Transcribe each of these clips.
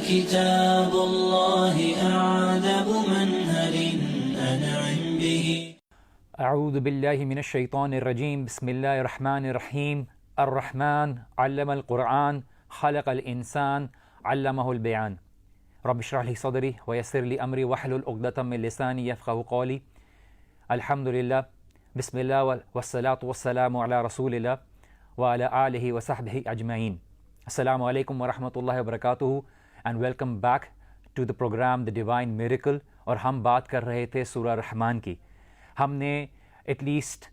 كتاب الله أعذب منهل أنعم به. اعوذ باللہ من الشیطان الرجیم. بسم اللہ الرحمن الرحیم. الرحمن علم القرآن خلق الانسان علمہ البیان. رب اشرح لی صدری ویسر لی امری واحلل عقدۃ من لسانی یفقہوا قولی. الحمدللہ. بسم اللہ والصلاۃ والسلام علی رسول اللہ وعلی آلہ وصحبہ اجمعین. السلام علیکم ورحمۃ اللہ وبرکاتہ and welcome back to the programme the divine miracle. اور ہم بات کر رہے تھے سورہ رحمان کی. ہم نے ایٹ لیسٹ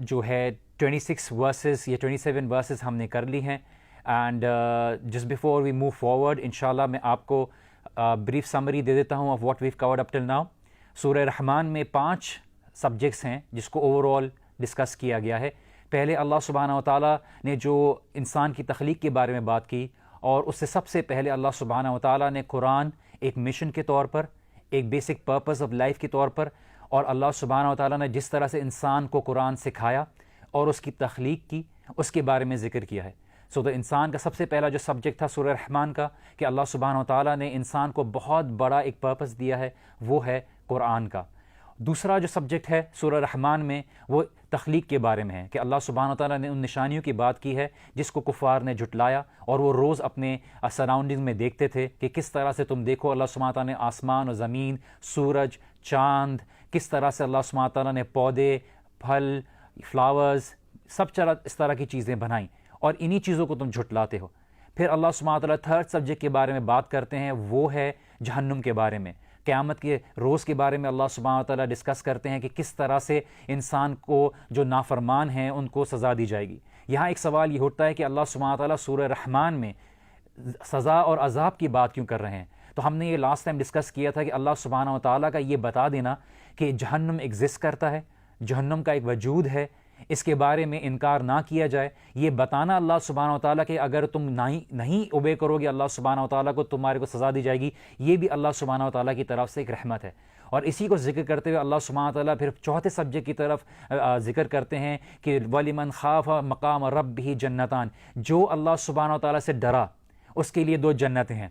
جو ہے 26 ورسز یا 27 ورسز ہم نے کر لی ہیں. And just before we move forward انشاءاللہ میں آپ کو بریف سمری دے دیتا ہوں of what we've covered up till now. سورہ رحمان میں 5 سبجیکٹس ہیں جس کو اوور آل ڈسکس کیا گیا ہے. پہلے اللہ سبحانہ و تعالیٰ نے جو انسان کی تخلیق کے بارے میں بات کی، اور اس سے سب سے پہلے اللہ سبحانہ و تعالیٰ نے قرآن ایک مشن کے طور پر، ایک بیسک پرپز آف لائف کے طور پر، اور اللہ سبحانہ و تعالیٰ نے جس طرح سے انسان کو قرآن سکھایا اور اس کی تخلیق کی، اس کے بارے میں ذکر کیا ہے. تو انسان کا سب سے پہلا جو سبجیکٹ تھا سورہ رحمان کا، کہ اللہ سبحانہ و تعالیٰ نے انسان کو بہت بڑا ایک پرپز دیا ہے، وہ ہے قرآن کا. دوسرا جو سبجیکٹ ہے سورہ رحمان میں وہ تخلیق کے بارے میں ہے، کہ اللہ سبحانہ و تعالیٰ نے ان نشانیوں کی بات کی ہے جس کو کفار نے جھٹلایا، اور وہ روز اپنے سراؤنڈنگ میں دیکھتے تھے کہ کس طرح سے تم دیکھو اللہ سبحانہ و تعالیٰ نے آسمان و زمین، سورج، چاند، کس طرح سے اللہ سبحانہ و تعالیٰ نے پودے، پھل، فلاورز، سب اس طرح کی چیزیں بنائیں، اور انہی چیزوں کو تم جھٹلاتے ہو. پھر اللہ سبحانہ و تعالیٰ تھرڈ سبجیکٹ کے بارے میں بات کرتے ہیں، وہ ہے جہنم کے بارے میں. قیامت کے روز کے بارے میں اللہ سبحانہ و تعالیٰ ڈسکس کرتے ہیں کہ کس طرح سے انسان کو جو نافرمان ہیں ان کو سزا دی جائے گی. یہاں ایک سوال یہ اٹھتا ہے کہ اللہ سبحانہ و تعالیٰ سورہ رحمان میں سزا اور عذاب کی بات کیوں کر رہے ہیں؟ تو ہم نے یہ لاسٹ ٹائم ڈسکس کیا تھا کہ اللہ سبحانہ و تعالیٰ کا یہ بتا دینا کہ جہنم ایگزسٹ کرتا ہے، جہنم کا ایک وجود ہے، اس کے بارے میں انکار نہ کیا جائے، یہ بتانا اللہ سبحانہ و تعالیٰ کہ اگر تم نہیں اوبے کرو گے اللہ سبحانہ و تعالیٰ کو، تمہارے کو سزا دی جائے گی، یہ بھی اللہ سبحانہ و تعالیٰ کی طرف سے ایک رحمت ہے. اور اسی کو ذکر کرتے ہوئے اللہ سبحانہ و تعالیٰ پھر چوتھے سبجیکٹ کی طرف ذکر کرتے ہیں کہ وَلِمَنْ خَافَ مَقَامَ رَبِّهِ جَنَّتَانِ. جو اللہ سبحانہ و تعالیٰ سے ڈرا اس کے لیے 2 جنتیں ہیں.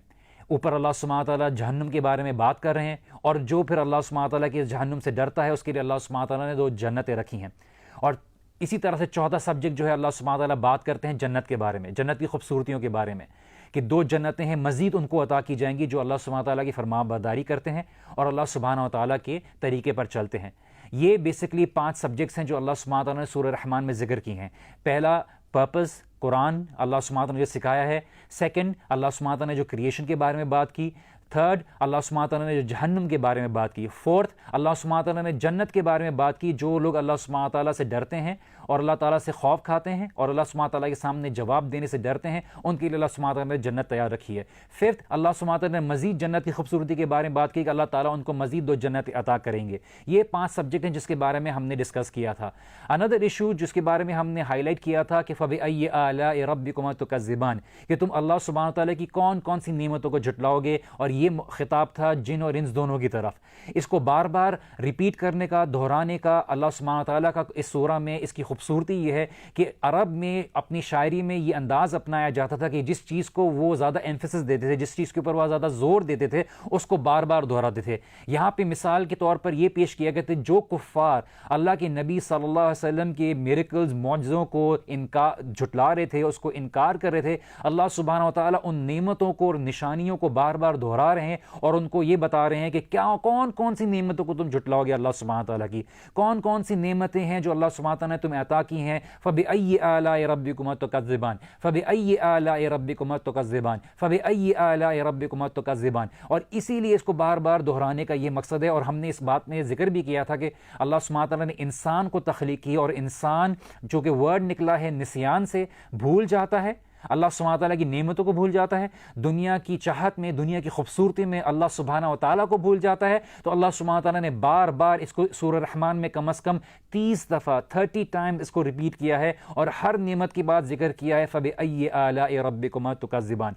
اوپر اللہ سبحانہ و تعالیٰ جہنم کے بارے میں بات کر رہے ہیں، اور جو پھر اللہ سبحانہ و تعالیٰ کی جہنم سے ڈرتا ہے اس کے لیے اللہ سبحانہ و تعالیٰ نے 2 جنتیں رکھی ہیں. اور اسی طرح سے چوتھا سبجیکٹ جو ہے اللہ سبحانہ و تعالیٰ بات کرتے ہیں جنت کے بارے میں، جنت کی خوبصورتیوں کے بارے میں، کہ 2 جنتیں ہیں مزید ان کو عطا کی جائیں گی جو اللہ سبحانہ و تعالیٰ کی فرما برداری کرتے ہیں اور اللہ سبحانہ و تعالیٰ کے طریقے پر چلتے ہیں. یہ بیسکلی 5 سبجیکٹس ہیں جو اللہ سبحانہ و تعالیٰ نے سورہ رحمان میں ذکر کی ہیں. پہلا پرپز قرآن، اللہ سبحانہ و تعالیٰ نے جو سکھایا ہے. سیکنڈ، اللہ سبحانہ و تعالیٰ نے جو کریشن کے بارے میں بات کی. تھرڈ، اللہ سبحانہ و تعالیٰ نے جو جہنم کے بارے میں بات کی. فورتھ، اللہ سبحانہ و تعالیٰ نے جنت کے بارے میں بات کی. جو لوگ اللہ سبحانہ و تعالیٰ سے ڈرتے ہیں اور اللہ تعالیٰ سے خوف کھاتے ہیں اور اللہ سبحانہ و تعالیٰ کے سامنے جواب دینے سے ڈرتے ہیں، ان کے لیے اللہ سبحانہ و تعالیٰ نے جنت تیار رکھی ہے. ففتھ، اللہ سبحانہ و تعالیٰ نے مزید جنت کی خوبصورتی کے بارے میں بات کی کہ اللہ تعالیٰ ان کو مزید 2 جنت عطا کریں گے. یہ 5 سبجیکٹ ہیں جس کے بارے میں ہم نے ڈسکس کیا تھا. اندر ایشو جس کے بارے میں ہم نے ہائی لائٹ کیا تھا کہ فَبِأَيِّ آلَاءِ رَبِّكُمَا تُكَذِّبَانِ، کہ تم اللہ سبحانہ و تعالیٰ کی کون کون سی نعمتوں کو جھٹلاؤ گے. اور یہ خطاب تھا جن اور انس دونوں کی طرف. اس کو بار بار ریپیٹ کرنے کا، دہرانے کا اللہ سبحانہ و تعالیٰ کا اس سورہ میں اس کی خوبصورتی یہ ہے کہ عرب میں اپنی شاعری میں یہ انداز اپنایا جاتا تھا کہ جس چیز کو وہ زیادہ ایمفیسس دیتے تھے، جس چیز کے اوپر وہ زیادہ زور دیتے تھے، اس کو بار بار دہراتے تھے. یہاں پہ مثال کے طور پر یہ پیش کیا گیا تھا جو کفار اللہ کے نبی صلی اللہ علیہ وسلم کے میریکلز، معجزوں کو جھٹلا رہے تھے، اس کو انکار کر رہے تھے، اللہ سبحانہ و تعالیٰ ان نعمتوں کو اور نشانیوں کو بار بار دہرا رہے ہیں اور ان کو یہ بتا رہے ہیں کہ کیا کون کون سی نعمتوں کو تم جھٹلاؤ گے اللہ سبحانہ تعالیٰ کی، کون کون سی نعمتیں ہیں جو اللہ سبحانہ تعالیٰ نے تمہیں عطا کی ہیں. فَبِأَيِّ آلَاءِ رَبِّكُمَا تُكَذِّبَانِ فَبِأَيِّ آلَاءِ رَبِّكُمَا تُكَذِّبَانِ فَبِأَيِّ آلَاءِ رَبِّكُمَا تُكَذِّبَانِ. اور اسی لیے اس کو بار بار دہرانے کا یہ مقصد ہے. اور ہم نے اس بات میں ذکر بھی کیا تھا کہ اللہ سبحانہ تعالیٰ نے انسان کو تخلیق کی، اور انسان جو کہ ورڈ نکلا ہے نسیان سے، بھول جاتا ہے، اللہ سبحانہ تعالیٰ کی نعمتوں کو بھول جاتا ہے، دنیا کی چاہت میں، دنیا کی خوبصورتی میں اللہ سبحانہ و تعالیٰ کو بھول جاتا ہے. تو اللہ سبحانہ تعالیٰ نے بار بار اس کو سورہ رحمان میں کم از کم 30 دفعہ 30 ٹائم اس کو ریپیٹ کیا ہے، اور ہر نعمت کی بات ذکر کیا ہے. فَبِأَيِّ آلَاءِ رَبِّكُمَا تُكَذِّبَانِ.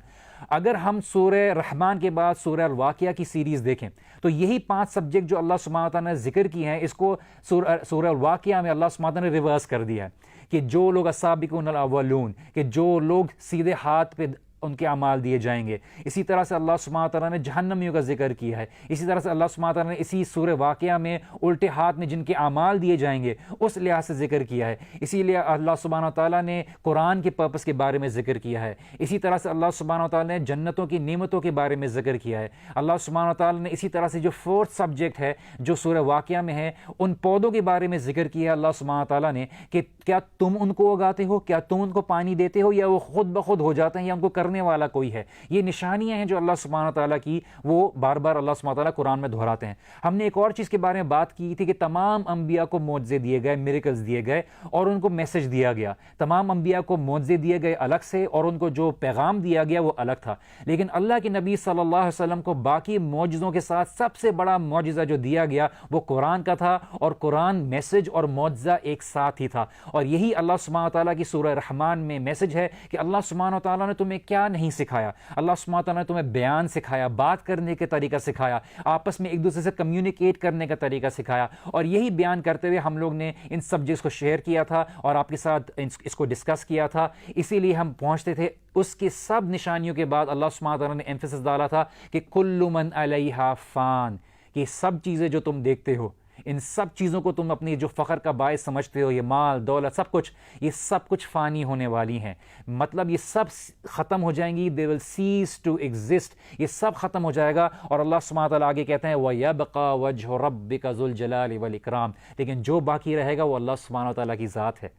اگر ہم سورہ رحمان کے بعد سورہ الواقعہ کی سیریز دیکھیں تو یہی 5 سبجیکٹ جو اللہ سبحانہ تعالیٰ نے ذکر کیے ہیں، اس کو سورہ الواقعہ میں اللہ سبحانہ تعالیٰ نے ریورس کر دیا ہے کہ جو لوگ السابقون الاولون، کہ جو لوگ سیدھے ہاتھ پہ ان کے اعمال دیے جائیں گے۔ اسی طرح سے اللہ سبحانہ تعالیٰ نے جہنمیوں کا ذکر کیا ہے۔ اسی طرح سے اللہ سبحانہ تعالیٰ نے اسی سورہ واقعہ میں الٹے ہاتھ میں جن کے اعمال دیے جائیں گے اس لحاظ سے ذکر کیا ہے۔ اسی لیے اللہ سبحانہ تعالیٰ نے قرآن کے پرپس کے بارے میں ذکر کیا ہے۔ اسی طرح سے اللہ سبحانہ تعالیٰ نے جنتوں کی نعمتوں کے بارے میں ذکر کیا ہے۔ اللہ سبحانہ تعالیٰ نے اسی طرح سے جو فورتھ سبجیکٹ ہے جو سورہ واقعہ میں ہے، ان پودوں کے بارے میں ذکر کیا ہے اللہ سبحانہ تعالیٰ نے کہ کیا تم ان کو اگاتے ہو، کیا تم ان کو پانی دیتے ہو، یا وہ خود بخود ہو جاتے ہیں، یا ان کو کرنے والا کوئی ہے۔ یہ نشانیاں ہیں جو اللہ سبحانہ تعالیٰ کی وہ بار بار اللہ سبحانہ تعالیٰ قرآن میں دہراتے ہیں۔ ہم نے ایک اور چیز کے بارے میں بات کی تھی کہ تمام انبیاء کو معجزے دیے گئے، میریکلز دیے گئے اور ان کو میسج دیا گیا۔ تمام انبیاء کو معجزے دیے گئے الگ سے اور ان کو جو پیغام دیا گیا وہ الگ تھا، لیکن اللہ کے نبی صلی اللہ علیہ وسلم کو باقی معجزوں کے ساتھ سب سے بڑا معجزہ جو دیا گیا وہ قرآن کا تھا، اور قرآن میسج اور معجزہ ایک ساتھ ہی تھا۔ اور یہی اللہ سبحانہ تعالیٰ کی سورہ رحمان میں میسج ہے کہ اللہ سبحانہ تعالیٰ نے تمہیں کیا نہیں سکھایا۔ اللہ سبحانہ تعالیٰ نے تمہیں بیان سکھایا، بات کرنے کے طریقہ سکھایا، آپس میں ایک دوسرے سے کمیونیکیٹ کرنے کا طریقہ سکھایا، اور یہی بیان کرتے ہوئے ہم لوگ نے ان سبجیکٹس کو شیئر کیا تھا اور آپ کے ساتھ اس کو ڈسکس کیا تھا۔ اسی لیے ہم پہنچتے تھے اس کی سب نشانیوں کے بعد اللہ سبحانہ تعالیٰ نے ایمفیسس ڈالا تھا کہ کل من علیہا فان، کہ سب چیزیں جو تم دیکھتے ہو، ان سب چیزوں کو تم اپنی جو فخر کا باعث سمجھتے ہو، یہ مال دولت سب کچھ، یہ سب کچھ فانی ہونے والی ہیں، مطلب یہ سب ختم ہو جائیں گی، they will cease to exist، یہ سب ختم ہو جائے گا۔ اور اللہ سبحانہ تعالیٰ آگے کہتے ہیں وَيَبْقَى وَجْهُ رَبِّكَ ذُو الْجَلَالِ وَالْإِكْرَامِ، لیکن جو باقی رہے گا وہ اللہ سبحانہ تعالیٰ کی ذات ہے،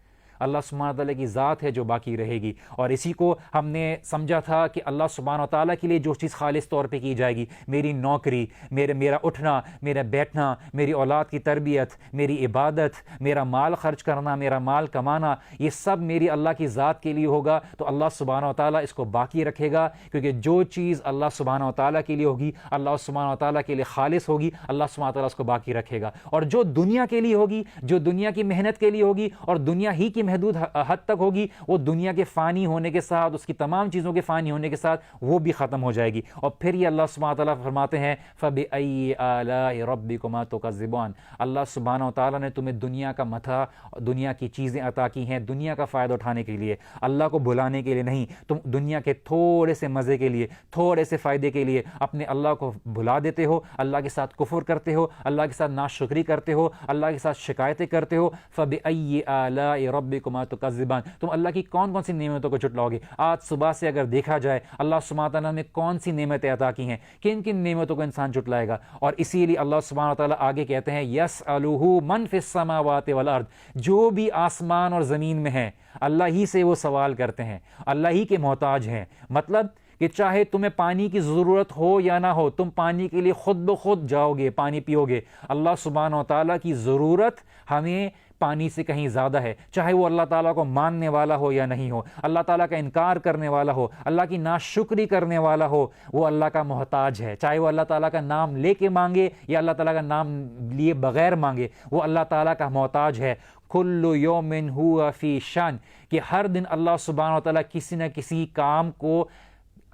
اللہ سبحانہ تعالیٰ کی ذات ہے جو باقی رہے گی۔ اور اسی کو ہم نے سمجھا تھا کہ اللہ سبحانہ تعالیٰ کے لیے جو چیز خالص طور پہ کی جائے گی، میری نوکری، میرا اٹھنا، میرا بیٹھنا، میری اولاد کی تربیت، میری عبادت، میرا مال خرچ کرنا، میرا مال کمانا، یہ سب میری اللہ کی ذات کے لیے ہوگا، تو اللہ سبحانہ تعالیٰ اس کو باقی رکھے گا، کیونکہ جو چیز اللہ سبحانہ تعالیٰ کے لیے ہوگی، اللہ سبحانہ تعالیٰ کے لیے خالص ہوگی، اللہ سبحانہ تعالیٰ اس کو باقی رکھے گا۔ اور جو دنیا کے لیے ہوگی، جو دنیا کی محنت کے لیے ہوگی اور دنیا ہی کی محدود حد تک ہوگی، وہ دنیا کے فانی ہونے کے ساتھ، اس کی تمام چیزوں کے فانی ہونے کے ساتھ وہ بھی ختم ہو جائے گی۔ اور پھر یہ اللہ سبحانہ تعالیٰ فرماتے ہیں فَبِأَيِّ آلَاءِ رَبِّكُمَا تُكَذِّبَانِ، اللہ سبحانہ تعالیٰ نے تمہیں دنیا کا متاع، دنیا کی چیزیں عطا کی ہیں دنیا کا فائدہ اٹھانے کے لیے، اللہ کو بھلانے کے لیے نہیں، تم دنیا کے تھوڑے سے مزے کے لیے، تھوڑے سے فائدے کے لیے اپنے اللہ کو بھلا دیتے ہو، اللہ کے ساتھ کفر کرتے ہو، اللہ کے ساتھ ناشکری کرتے ہو، اللہ کے ساتھ شکایتیں کرتے ہو۔ فَبِأَيِّ آلَاءِ رَبِّكُمَا تُكَذِّبَانِ، تم اللہ کی کون کون سی نعمتوں کو جھٹلاؤ گے؟ آج صبح سے اگر دیکھا جائے اللہ سبحانہ تعالیٰ نے کون سی نعمتیں عطا کی ہیں، کن کن نعمتوں کو انسان جھٹلائے گا؟ اور اسی لیے اللہ سبحانہ تعالیٰ آگے کہتے ہیں يَسْأَلُهُ مَنْ فِي السَّمَاوَاتِ وَالْأَرْضِ، جو بھی آسمان اور زمین میں ہیں اللہ ہی سے وہ سوال کرتے ہیں، اللہ ہی کے محتاج ہیں۔ مطلب کہ چاہے تمہیں پانی کی ضرورت ہو یا نہ ہو، تم پانی کے لیے خود بخود جاؤ گے، پانی پیو گے۔ اللہ سبحانہ تعالیٰ کی ضرورت ہمیں پانی سے کہیں زیادہ ہے، چاہے وہ اللہ تعالیٰ کو ماننے والا ہو یا نہیں ہو، اللہ تعالیٰ کا انکار کرنے والا ہو، اللہ کی ناشکری کرنے والا ہو، وہ اللہ کا محتاج ہے، چاہے وہ اللہ تعالیٰ کا نام لے کے مانگے یا اللہ تعالیٰ کا نام لیے بغیر مانگے، وہ اللہ تعالیٰ کا محتاج ہے۔ کل یوم ہوا فی شان، کہ ہر دن اللہ سبحانہ تعالیٰ کسی نہ کسی کام کو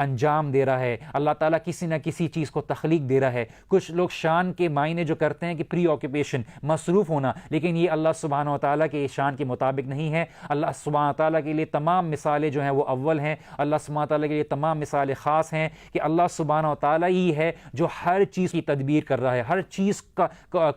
انجام دے رہا ہے، اللہ تعالیٰ کسی نہ کسی چیز کو تخلیق دے رہا ہے۔ کچھ لوگ شان کے معنی جو کرتے ہیں کہ پری آکوپیشن، مصروف ہونا، لیکن یہ اللہ سبحانہ وتعالیٰ کے شان کے مطابق نہیں ہے۔ اللہ سبحانہ تعالیٰ کے لیے تمام مثالیں جو ہیں وہ اول ہیں، اللہ سبحانہ تعالیٰ کے لیے تمام مثالیں خاص ہیں، کہ اللہ سبحانہ وتعالیٰ ہی ہے جو ہر چیز کی تدبیر کر رہا ہے، ہر چیز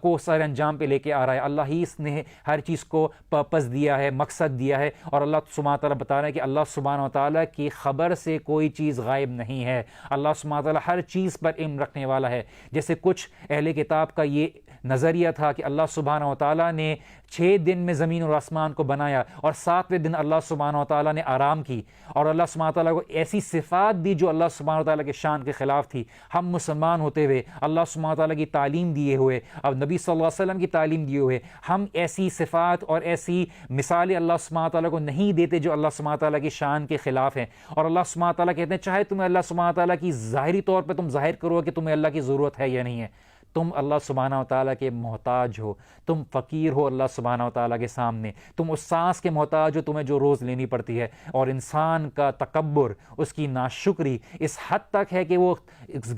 کو سر انجام پہ لے کے آ رہا ہے، اللہ ہی اس نے ہر چیز کو پرپس دیا ہے، مقصد دیا ہے۔ اور اللہ سبحانہ تعالیٰ بتا رہا ہے کہ اللہ سبحانہ وتعالیٰ کی خبر سے کوئی چیز غائب نہیں ہے، اللہ سبحانہ تعالیٰ ہر چیز پر علم رکھنے والا ہے۔ جیسے کچھ اہل کتاب کا یہ نظریہ تھا کہ اللہ سبحانہ وتعالیٰ نے 6 دن میں زمین اور آسمان کو بنایا اور 7ویں دن اللہ سبحانہ وتعالیٰ نے آرام کی، اور اللہ سبحانہ تعالیٰ کو ایسی صفات دی جو اللہ سبحانہ وتعالیٰ کے شان کے خلاف تھی۔ ہم مسلمان ہوتے ہوئے، اللہ سبحانہ وتعالیٰ کی تعلیم دیے ہوئے، اب نبی صلی اللہ علیہ وسلم کی تعلیم دیے ہوئے، ہم ایسی صفات اور ایسی مثالیں اللہ سبحانہ تعالیٰ کو نہیں دیتے جو اللہ سبحانہ تعالیٰ کی شان کے خلاف ہیں۔ اور اللہ سبحانہ تعالیٰ کہتے ہیں چاہے تمہیں اللہ سبحانہ تعالیٰ کی ظاہری طور پہ تم ظاہر کرو کہ تمہیں اللہ کی ضرورت ہے یا نہیں ہے، تم اللہ سبحانہ وتعالیٰ کے محتاج ہو، تم فقیر ہو اللہ سبحانہ وتعالیٰ کے سامنے، تم اس سانس کے محتاج ہو تمہیں جو روز لینی پڑتی ہے۔ اور انسان کا تکبر، اس کی ناشکری اس حد تک ہے کہ وہ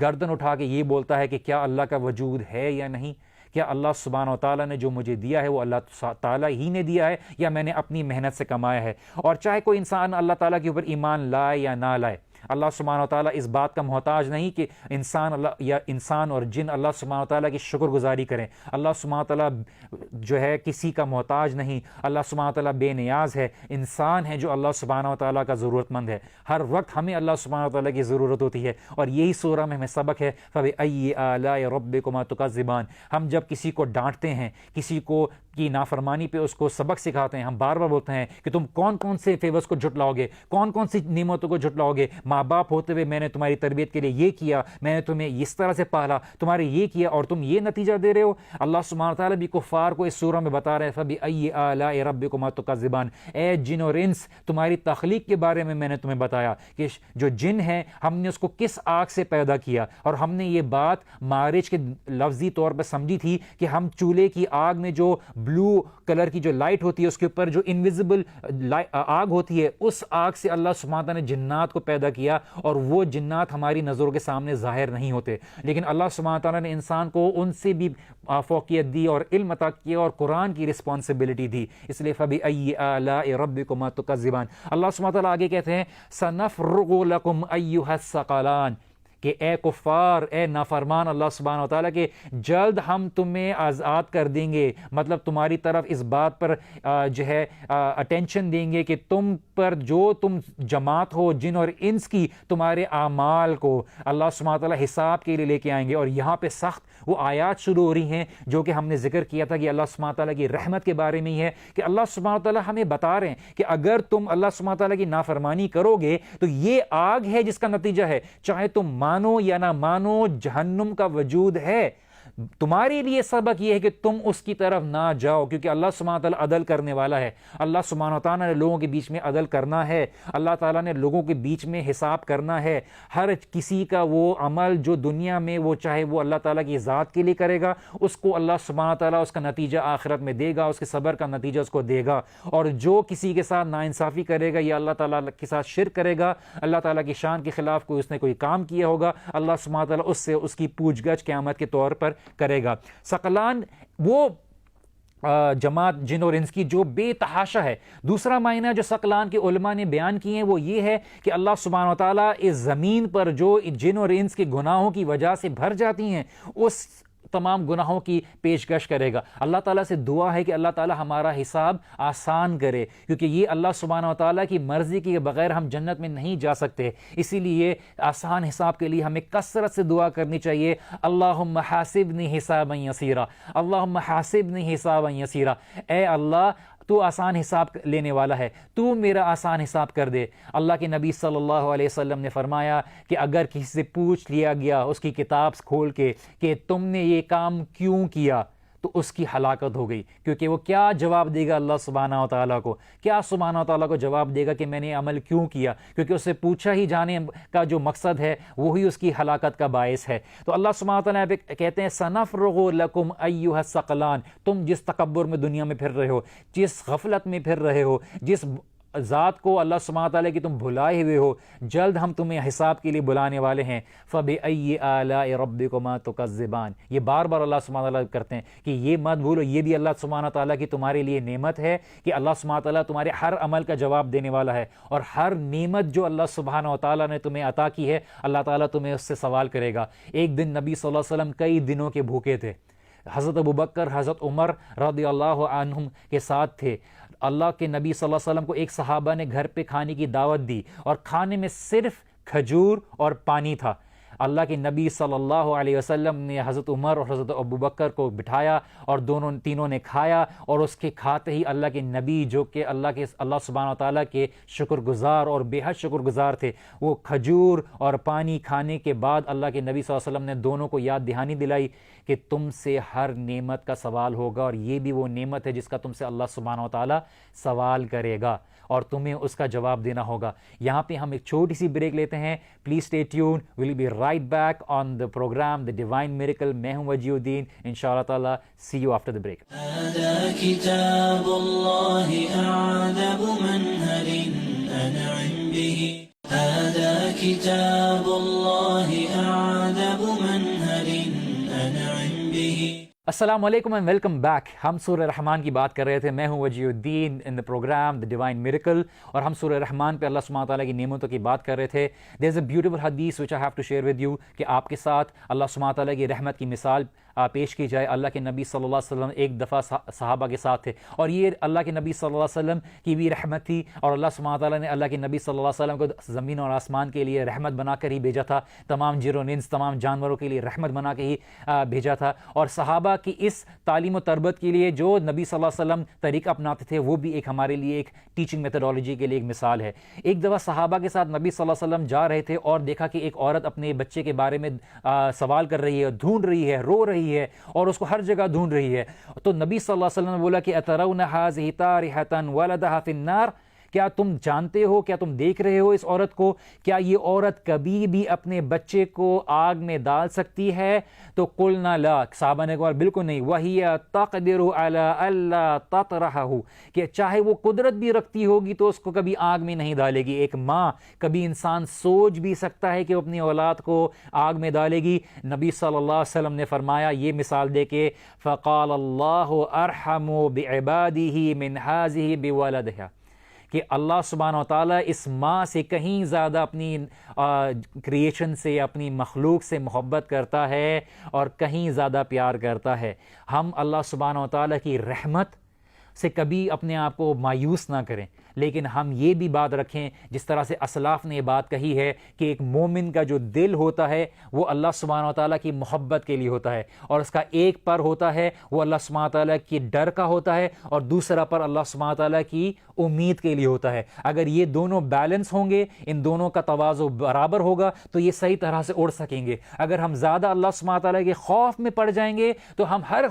گردن اٹھا کے یہ بولتا ہے کہ کیا اللہ کا وجود ہے یا نہیں، کیا اللہ سبحانہ وتعالیٰ نے جو مجھے دیا ہے وہ اللہ تعالیٰ ہی نے دیا ہے یا میں نے اپنی محنت سے کمایا ہے۔ اور چاہے کوئی انسان اللہ تعالیٰ کے اوپر ایمان لائے یا نہ لائے، اللہ سبحانہ و تعالیٰ اس بات کا محتاج نہیں کہ انسان اور جن اللہ سبحانہ و تعالیٰ کی شکر گزاری کریں. اللہ سبحانہ و تعالیٰ جو ہے کسی کا محتاج نہیں. اللہ سبحانہ و تعالیٰ بے نیاز ہے. انسان ہے جو اللہ سبحانہ و تعالیٰ کا ضرورت مند ہے. ہر وقت ہمیں اللہ سبحانہ و تعالیٰ کی ضرورت ہوتی ہے, اور یہی سورہ میں ہمیں سبق ہے. فَبِأَيِّ آلَاءِ رَبِّكُمَا تُكَذِّبَانِ. ہم جب کسی کو ڈانٹتے ہیں, کسی کو کی نافرمانی پہ اس کو سبق سکھاتے ہیں, ہم بار بار بولتے ہیں کہ تم کون کون سے فیورز کو جھٹلاؤ گے, کون کون سی نعمتوں کو جھٹلاؤ گے. ماں باپ ہوتے ہوئے میں نے تمہاری تربیت کے لیے یہ کیا, میں نے تمہیں اس طرح سے پالا, تمہارے یہ کیا, اور تم یہ نتیجہ دے رہے ہو. اللہ سبحانہ و تعالیٰ بھی کفار کو اس سورہ میں بتا رہے ہیں فَبِأَيِّ آلَاءِ رَبِّكُمَا تُكَذِّبَانِ. اے جن اور انس, تمہاری تخلیق کے بارے میں نے تمہیں بتایا کہ جو جن ہے ہم نے اس کو کس آگ سے پیدا کیا, اور ہم نے یہ بات مارج کے لفظی طور پر سمجھی تھی کہ ہم چولہے کی آگ میں جو بلو کلر کی جو لائٹ ہوتی ہے اس کے اوپر جو انویزیبل آگ ہوتی ہے, اس آگ سے اللہ سبحانہ وتعالیٰ نے جنات کو پیدا کیا, اور وہ جنات ہماری نظروں کے سامنے ظاہر نہیں ہوتے, لیکن اللہ سبحانہ وتعالیٰ نے انسان کو ان سے بھی فوقیت دی اور علم عطا کیا اور قرآن کی رسپانسبلٹی دی. اس لیے فَبِأَيِّ آلَاءِ رَبِّكُمَا تُكَذِّبَانِ. اللہ سبحانہ وتعالیٰ آگے کہتے ہیں سَنَفْرُغُ لَكُمْ أَيُّهَ الثَّقَلَانِ, کہ اے کفار, اے نافرمان اللہ سبحانہ و تعالیٰ کے, جلد ہم تمہیں آزاد کر دیں گے. مطلب تمہاری طرف اس بات پر جو ہے اٹینشن دیں گے کہ تم پر جو تم جماعت ہو جن اور انس کی, تمہارے اعمال کو اللہ سبحانہ و تعالیٰ حساب کے لیے لے کے آئیں گے. اور یہاں پہ سخت وہ آیات شروع ہو رہی ہیں جو کہ ہم نے ذکر کیا تھا کہ اللہ سبحانہ و تعالیٰ کی رحمت کے بارے میں ہی ہے, کہ اللہ سبحانہ و تعالیٰ ہمیں بتا رہے ہیں کہ اگر تم اللہ سبحانہ و تعالیٰ کی نافرمانی کرو گے تو یہ آگ ہے جس کا نتیجہ ہے, چاہے تم مانو یا نہ مانو, جہنم کا وجود ہے. تمہارے لیے سبق یہ ہے کہ تم اس کی طرف نہ جاؤ, کیونکہ اللہ سبحانہ تعالیٰ عدل کرنے والا ہے. اللہ سبحانہ تعالیٰ نے لوگوں کے بیچ میں عدل کرنا ہے. اللہ تعالیٰ نے لوگوں کے بیچ میں حساب کرنا ہے. ہر کسی کا وہ عمل جو دنیا میں وہ چاہے وہ اللہ تعالیٰ کی ذات کے لیے کرے گا, اس کو اللہ سبحانہ تعالیٰ اس کا نتیجہ آخرت میں دے گا, اس کے صبر کا نتیجہ اس کو دے گا. اور جو کسی کے ساتھ ناانصافی کرے گا یا اللہ تعالیٰ کے ساتھ شرک کرے گا, اللہ تعالیٰ کی شان کے خلاف اس نے کوئی کام کیا ہوگا, اللہ سبحانہ تعالیٰ اس سے اس کی پوچھ گچھ قیامت کے طور پر کرے گا. ثقلان وہ جماعت جن اور انس کی جو بے تحاشا ہے. دوسرا معنی جو ثقلان کے علماء نے بیان کیے ہیں وہ یہ ہے کہ اللہ سبحانہ و تعالیٰ اس زمین پر جو جن اور انس کے گناہوں کی وجہ سے بھر جاتی ہیں اس تمام گناہوں کی پیشکش کرے گا. اللہ تعالیٰ سے دعا ہے کہ اللہ تعالیٰ ہمارا حساب آسان کرے, کیونکہ یہ اللہ سبحانہ و تعالیٰ کی مرضی کے بغیر ہم جنت میں نہیں جا سکتے. اسی لیے آسان حساب کے لیے ہمیں کثرت سے دعا کرنی چاہیے. اللہم حاسبنی حسابا یسیرا, اللہم حاسبنی حسابا یسیرا. اے اللہ تو آسان حساب لینے والا ہے, تو میرا آسان حساب کر دے. اللہ کے نبی صلی اللہ علیہ وسلم نے فرمایا کہ اگر کسی سے پوچھ لیا گیا اس کی کتاب کھول کے کہ تم نے یہ کام کیوں کیا, تو اس کی ہلاکت ہو گئی, کیونکہ وہ کیا جواب دے گا اللہ سبحانہ و تعالیٰ کو, کیا سبحانہ و تعالیٰ کو جواب دے گا کہ میں نے عمل کیوں کیا, کیونکہ اس سے پوچھا ہی جانے کا جو مقصد ہے وہی اس کی ہلاکت کا باعث ہے. تو اللہ سبحانہ و تعالیٰ کہتے ہیں سنفرغ لکم ایھا الثقلان, تم جس تکبر میں دنیا میں پھر رہے ہو, جس غفلت میں پھر رہے ہو, جس ذات کو اللہ سبحانہ تعالیٰ کی تم بھلائے ہوئے ہو, جلد ہم تمہیں حساب کے لیے بلانے والے ہیں. فَبِأَيِّ آلَاءِ رَبِّكُمَا تُكَذِّبَانِ. یہ بار بار اللہ سبحانہ تعالیٰ کرتے ہیں کہ یہ مت بھولو, یہ بھی اللہ سبحانہ تعالیٰ کی تمہارے لیے نعمت ہے کہ اللہ سبحانہ تعالیٰ تمہارے ہر عمل کا جواب دینے والا ہے, اور ہر نعمت جو اللہ سبحانہ تعالیٰ نے تمہیں عطا کی ہے اللہ تعالیٰ تمہیں اس سے سوال کرے گا. ایک دن نبی صلی اللہ علیہ وسلم کئی دنوں کے بھوکے تھے. حضرت ابوبکر حضرت عمر رضی اللہ عنہم کے ساتھ تھے. اللہ کے نبی صلی اللہ علیہ وسلم کو ایک صحابہ نے گھر پہ کھانے کی دعوت دی, اور کھانے میں صرف کھجور اور پانی تھا. اللہ کے نبی صلی اللہ علیہ وسلم نے حضرت عمر اور حضرت ابوبکر کو بٹھایا اور تینوں نے کھایا, اور اس کے کھاتے ہی اللہ کے نبی جو کہ اللہ سبحانہ تعالیٰ کے شکر گزار اور بے حد شکر گزار تھے, وہ کھجور اور پانی کھانے کے بعد اللہ کے نبی صلی اللہ علیہ وسلم نے دونوں کو یاد دہانی دلائی کہ تم سے ہر نعمت کا سوال ہوگا, اور یہ بھی وہ نعمت ہے جس کا تم سے اللہ سبحانہ تعالیٰ سوال کرے گا, اور تمہیں اس کا جواب دینا ہوگا. یہاں پہ ہم ایک چھوٹی سی بریک لیتے ہیں. Please stay tune, we'll be right back on the programme the divine miracle. میں ہوں وجیہ الدین, انشاءاللہ تعالیٰ see you after the break. هذا كتاب الله أعذب منهل أنعم به, هذا كتاب الله أعذب منهل أنعم به. السلام علیکم اینڈ ویلکم بیک. ہم سورہ رحمان کی بات کر رہے تھے. میں ہوں وجیہ الدین ان دا پروگرام دا ڈیوائن میریکل, اور ہم سورہ رحمان پہ اللہ سبحانہ تعالیٰ کی نعمتوں کی بات کر رہے تھے. دیر از اے بیوٹیفل حدیث which I have to share with you کہ آپ کے ساتھ اللہ سبحانہ تعالیٰ کی رحمت کی مثال پیش کی جائے. اللہ کے نبی صلی اللہ علیہ وسلم ایک دفعہ صحابہ کے ساتھ تھے, اور یہ اللہ کے نبی صلی اللہ علیہ وسلم کی بھی رحمت تھی, اور اللہ سبحانہ تعالیٰ نے اللہ کے نبی صلی اللہ علیہ وسلم کو زمین اور آسمان کے لیے رحمت بنا کر ہی بھیجا تھا, تمام جن و انس تمام جانوروں کے لیے رحمت بنا کے ہی بھیجا تھا. اور صحابہ کی اس تعلیم و تربیت کے لیے جو نبی صلی اللہ علیہ وسلم طریقہ اپناتے تھے وہ بھی ایک ہمارے لیے ایک ٹیچنگ میتھڈالوجی کے لیے ایک مثال ہے. ایک دفعہ صحابہ کے ساتھ نبی صلی اللہ علیہ وسلم جا رہے تھے اور دیکھا کہ ایک عورت اپنے بچے کے بارے میں سوال کر رہی ہے, ڈھونڈ رہی ہے, رو رہی ہے, اور اس کو ہر جگہ ڈھونڈ رہی ہے. تو نبی صلی اللہ علیہ وسلم نے بولا کہ اترون ھذہ طارحۃ ولدھا فی النار, کیا تم جانتے ہو, کیا تم دیکھ رہے ہو اس عورت کو, کیا یہ عورت کبھی بھی اپنے بچے کو آگ میں ڈال سکتی ہے؟ تو قلنا لا, صحابہ نے کہا بالکل نہیں. وَهِيَ تَقْدِرُ عَلَىٰ أَلَّا تَطْرَحَهُ, کہ چاہے وہ قدرت بھی رکھتی ہوگی تو اس کو کبھی آگ میں نہیں ڈالے گی. ایک ماں, کبھی انسان سوچ بھی سکتا ہے کہ وہ اپنی اولاد کو آگ میں ڈالے گی؟ نبی صلی اللہ علیہ وسلم نے فرمایا یہ مثال دے کے, فَقَالَ اللَّهُ أَرْحَمُ بِعِبَادِهِ مِنْ هَٰذِهِ بِوَلَدِهَا, کہ اللہ سبحانہ وتعالیٰ اس ماں سے کہیں زیادہ اپنی کریشن سے, اپنی مخلوق سے محبت کرتا ہے اور کہیں زیادہ پیار کرتا ہے. ہم اللہ سبحانہ وتعالیٰ کی رحمت سے کبھی اپنے آپ کو مایوس نہ کریں, لیکن ہم یہ بھی بات رکھیں جس طرح سے اسلاف نے یہ بات کہی ہے کہ ایک مومن کا جو دل ہوتا ہے وہ اللہ سبحانہ وتعالیٰ کی محبت کے لیے ہوتا ہے, اور اس کا ایک پر ہوتا ہے وہ اللہ سبحانہ وتعالیٰ کی ڈر کا ہوتا ہے, اور دوسرا پر اللہ سبحانہ وتعالیٰ کی امید کے لیے ہوتا ہے. اگر یہ دونوں بیلنس ہوں گے, ان دونوں کا توازن برابر ہوگا, تو یہ صحیح طرح سے اڑ سکیں گے. اگر ہم زیادہ اللہ سبحانہ وتعالیٰ کے خوف میں پڑ جائیں گے تو ہم ہر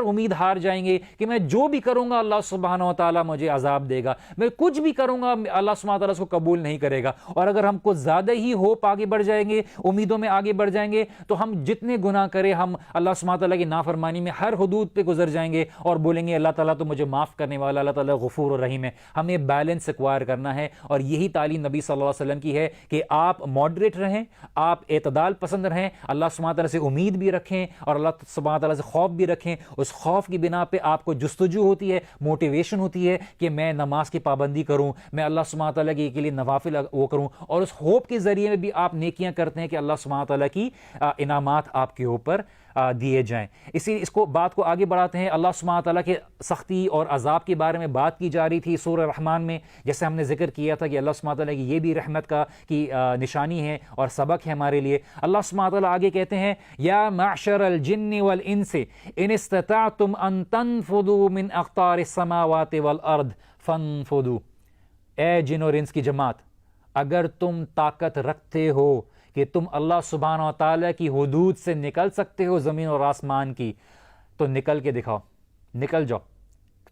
امید ہار جائیں گے کہ میں جو بھی کروں گا اللہ سبحانہ وتعالیٰ مجھے عذاب دے گا, میں کچھ بھی کروں گا اللہ سبحانہ وتعالیٰ اس کو قبول نہیں کرے گا. اور اگر ہم کچھ زیادہ ہی ہوپ آگے بڑھ جائیں گے, امیدوں میں آگے بڑھ جائیں گے, تو ہم جتنے گناہ کریں ہم اللہ سبحانہ وتعالیٰ کی نافرمانی میں ہر حدود پہ گزر جائیں گے اور بولیں گے اللہ تعالیٰ تو مجھے معاف کرنے والا, اللہ تعالیٰ غفور و رحیم ہے. ہمیں بیلنس ایکوائر کرنا ہے, اور یہی تعلیم نبی صلی اللہ علیہ وسلم کی ہے کہ آپ ماڈریٹ رہیں, آپ اعتدال پسند رہیں, اللہ سبحانہ وتعالیٰ سے امید بھی رکھیں اور اللہ سبحانہ وتعالیٰ سے خوف بھی رکھیں. اس خوف کی بنا پہ آپ کو جستجو ہوتی ہے, موٹیویشن ہوتی ہے کہ میں نماز کی پابندی کروں, میں اللہ سبحانہ تعالیٰ کے لیے نوافل وہ کروں, اور اس ہوپ کے ذریعے میں بھی آپ نیکیاں کرتے ہیں کہ اللہ سبحانہ تعالیٰ کی انعامات آپ کے اوپر دیے جائیں. اسی بات کو آگے بڑھاتے ہیں. اللہ سبحانہ تعالیٰ کے سختی اور عذاب کے بارے میں بات کی جا رہی تھی سورہ رحمان میں, جیسے ہم نے ذکر کیا تھا کہ اللہ سبحانہ تعالیٰ کی یہ بھی رحمت کی نشانی ہے اور سبق ہے ہمارے لیے. اللہ سبحانہ تعالیٰ آگے کہتے ہیں یا معشر الجن والانس ان استطعتم ان تنفذوا من اقطار السماوات والارض فانفذوا, اے جن اور انس کی جماعت, اگر تم طاقت رکھتے ہو کہ تم اللہ سبحانہ و تعالیٰ کی حدود سے نکل سکتے ہو زمین اور آسمان کی, تو نکل کے دکھاؤ, نکل جاؤ.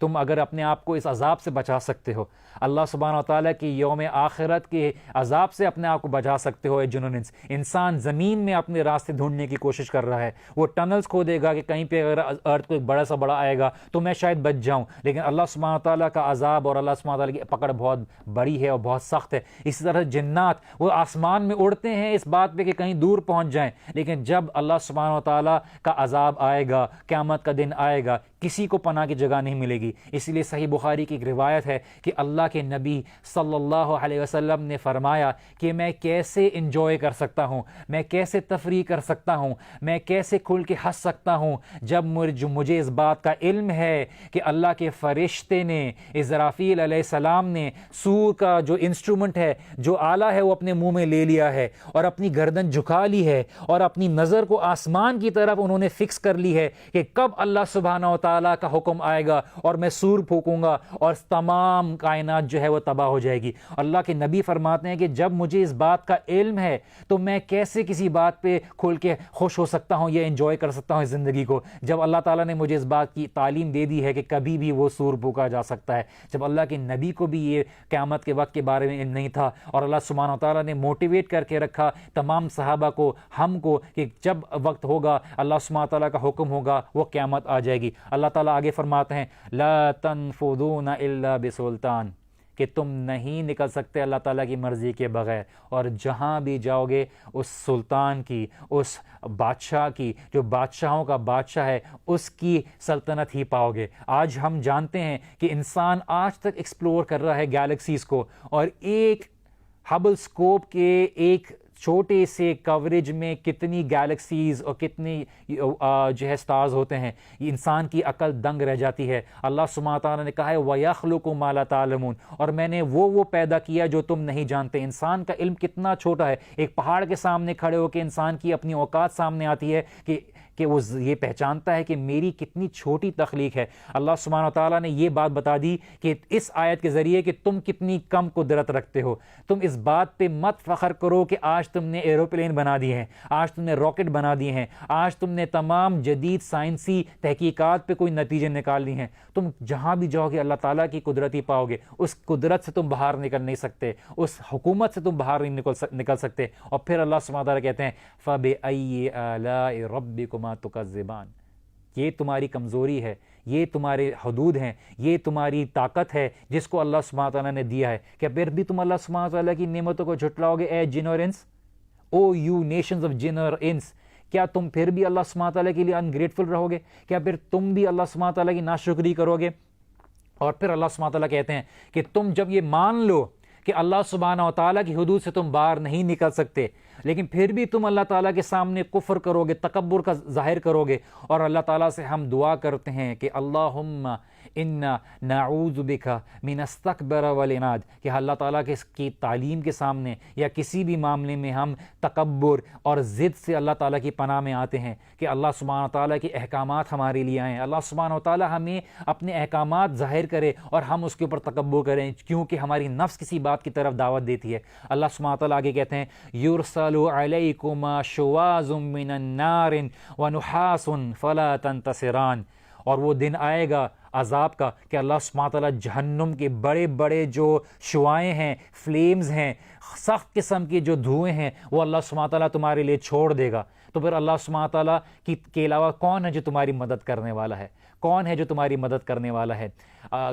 تم اگر اپنے آپ کو اس عذاب سے بچا سکتے ہو, اللہ سبحانہ و تعالیٰ کی یوم آخرت کے عذاب سے اپنے آپ کو بچا سکتے ہو. جنون انسان زمین میں اپنے راستے ڈھونڈنے کی کوشش کر رہا ہے, وہ ٹنلز کھودے گا کہ کہیں پہ اگر ارتھ کو بڑا سا بڑا آئے گا تو میں شاید بچ جاؤں, لیکن اللہ سبحانہ و تعالیٰ کا عذاب اور اللہ سبحانہ و تعالیٰ کی پکڑ بہت بڑی ہے اور بہت سخت ہے. اسی طرح جنات وہ آسمان میں اڑتے ہیں اس بات پہ کہ کہیں دور پہنچ جائیں, لیکن جب اللہ سبحانہ و تعالیٰ کا عذاب آئے گا, قیامت کا دن آئے گا, کسی کو پناہ کی جگہ نہیں ملے گی. اس لیے صحیح بخاری کی ایک روایت ہے کہ اللہ کے نبی صلی اللہ علیہ وسلم نے فرمایا کہ میں کیسے انجوائے کر سکتا ہوں, میں کیسے تفریح کر سکتا ہوں, میں کیسے کھل کے ہنس سکتا ہوں جب مجھے اس بات کا علم ہے کہ اللہ کے فرشتے نے, اسرافیل علیہ السلام نے سور کا جو انسٹرومنٹ ہے, جو آلہ ہے, وہ اپنے منہ میں لے لیا ہے اور اپنی گردن جھکا لی ہے اور اپنی نظر کو آسمان کی طرف انہوں نے فکس کر لی ہے کہ کب اللہ سبحانہ و تعالیٰ کا حکم آئے گا اور میں سور پھونکوں گا اور تمام کائنات جو ہے وہ تباہ ہو جائے گی. اللہ کے نبی فرماتے ہیں کہ جب مجھے اس بات کا علم ہے تو میں کیسے کسی بات پہ کھل کے خوش ہو سکتا ہوں یا انجوائے کر سکتا ہوں اس زندگی کو, جب اللہ تعالیٰ نے مجھے اس بات کی تعلیم دے دی ہے کہ کبھی بھی وہ سور پھونکا جا سکتا ہے. جب اللہ کے نبی کو بھی یہ قیامت کے وقت کے بارے میں علم نہیں تھا, اور اللہ سبحانہ و تعالیٰ نے موٹیویٹ کر کے رکھا تمام صحابہ کو, ہم کو, کہ جب وقت ہوگا اللہ سبحانہ و تعالیٰ کا حکم ہوگا وہ قیامت آ جائے گی. اللہ تعالیٰ آگے فرماتے ہیں لا تنفذون الا بسلطان, کہ تم نہیں نکل سکتے اللہ تعالیٰ کی مرضی کے بغیر، اور جہاں بھی جاؤ گے اس سلطان کی، اس بادشاہ کی جو بادشاہوں کا بادشاہ ہے، اس کی سلطنت ہی پاؤ گے۔ آج ہم جانتے ہیں کہ انسان آج تک ایکسپلور کر رہا ہے گیلیکسیز کو، اور ایک ہبل اسکوپ کے ایک چھوٹے سے کوریج میں کتنی گیلیکسیز اور کتنی جو ہے سٹارز ہوتے ہیں، یہ انسان کی عقل دنگ رہ جاتی ہے۔ اللہ سبحانہ تعالیٰ نے کہا ہے وَيَخْلُقُ مَا لَا تَعْلَمُونَ، اور میں نے وہ پیدا کیا جو تم نہیں جانتے۔ انسان کا علم کتنا چھوٹا ہے، ایک پہاڑ کے سامنے کھڑے ہو کے انسان کی اپنی اوقات سامنے آتی ہے کہ وہ یہ پہچانتا ہے کہ میری کتنی چھوٹی تخلیق ہے۔ اللہ سبحانہ تعالیٰ نے یہ بات بتا دی کہ اس آیت کے ذریعے کہ تم کتنی کم قدرت رکھتے ہو۔ تم اس بات پہ مت فخر کرو کہ آج تم نے ایروپلین بنا دیے ہیں، آج تم نے راکٹ بنا دیے ہیں، آج تم نے تمام جدید سائنسی تحقیقات پہ کوئی نتیجے نکال لی ہیں۔ تم جہاں بھی جاؤ گے اللہ تعالیٰ کی قدرت ہی پاؤ گے۔ اس قدرت سے تم باہر نکل نہیں سکتے، اس حکومت سے تم باہر نہیں نکل سکتے۔ اور پھر اللہ سبحانہ تعالیٰ کہتے ہیں فَبِأَيِّ آلَاءِ رَبِّكُمَا تُكَذِّبَانِ، یہ تمہاری کمزوری ہے، یہ تمہارے حدود ہیں، یہ تمہاری طاقت ہے جس کو اللہ سبحانہ تعالیٰ نے دیا ہے۔ کیا پھر بھی تم اللہ سبحانہ تعالیٰ کی نعمتوں کو جھٹلاؤ گے اے جن اور انس؟ او یو نیشنز آف جن اور انس، کیا تم پھر بھی اللہ سبحانہ تعالیٰ کے لیے انگریٹفل رہو گے؟ کیا پھر تم بھی اللہ سبحانہ تعالیٰ کی ناشکری کرو گے؟ اور پھر اللہ سبحانہ تعالیٰ کہتے ہیں کہ تم جب یہ مان لو کہ اللہ سبحانہ و تعالیٰ کی حدود سے تم باہر نہیں نکل سکتے، لیکن پھر بھی تم اللہ تعالیٰ کے سامنے کفر کرو گے، تکبر کا ظاہر کرو گے، اور اللہ تعالیٰ سے ہم دعا کرتے ہیں کہ اللہم انا نعوذ بک من استکبر والعناد، کہ اللہ تعالیٰ کی تعلیم کے سامنے یا کسی بھی معاملے میں ہم تکبر اور ضد سے اللہ تعالیٰ کی پناہ میں آتے ہیں کہ اللہ سبحانہ تعالیٰ کے احکامات ہمارے لیے آئیں، اللہ سبحانہ تعالیٰ ہمیں اپنے احکامات ظاہر کرے اور ہم اس کے اوپر تکبر کریں، کیونکہ ہماری نفس کسی بات کی طرف دعوت دیتی ہے۔ اللہ سبحانہ تعالیٰ آگے کہتے ہیں یرسل علیکما شواظ من النار ونحاس فلا تنتصران، اور وہ دن آئے گا عذاب کا کہ اللہ سبحانہ تعالیٰ جہنم کے بڑے بڑے جو شعائیں ہیں، فلیمز ہیں، سخت قسم کے جو دھوئیں ہیں، وہ اللہ سبحانہ تعالیٰ تمہارے لیے چھوڑ دے گا۔ تو پھر اللہ سبحانہ تعالیٰ کے علاوہ کون ہے جو تمہاری مدد کرنے والا ہے؟ کون ہے جو تمہاری مدد کرنے والا ہے؟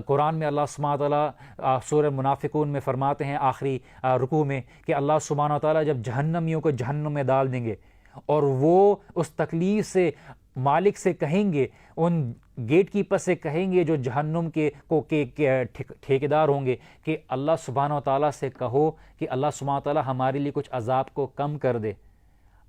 قرآن میں اللہ سبحانہ تعالیٰ سورہ منافقون میں فرماتے ہیں آخری رکوع میں کہ اللہ سبحانہ تعالیٰ جب جہنمیوں کو جہنم میں ڈال دیں گے اور وہ اس تکلیف سے مالک سے کہیں گے، ان گیٹ کیپر سے کہیں گے جو جہنم کے ٹھیکیدار ہوں گے کہ اللہ سبحانہ تعالیٰ سے کہو کہ اللہ سبحانہ تعالیٰ ہمارے لیے کچھ عذاب کو کم کر دے،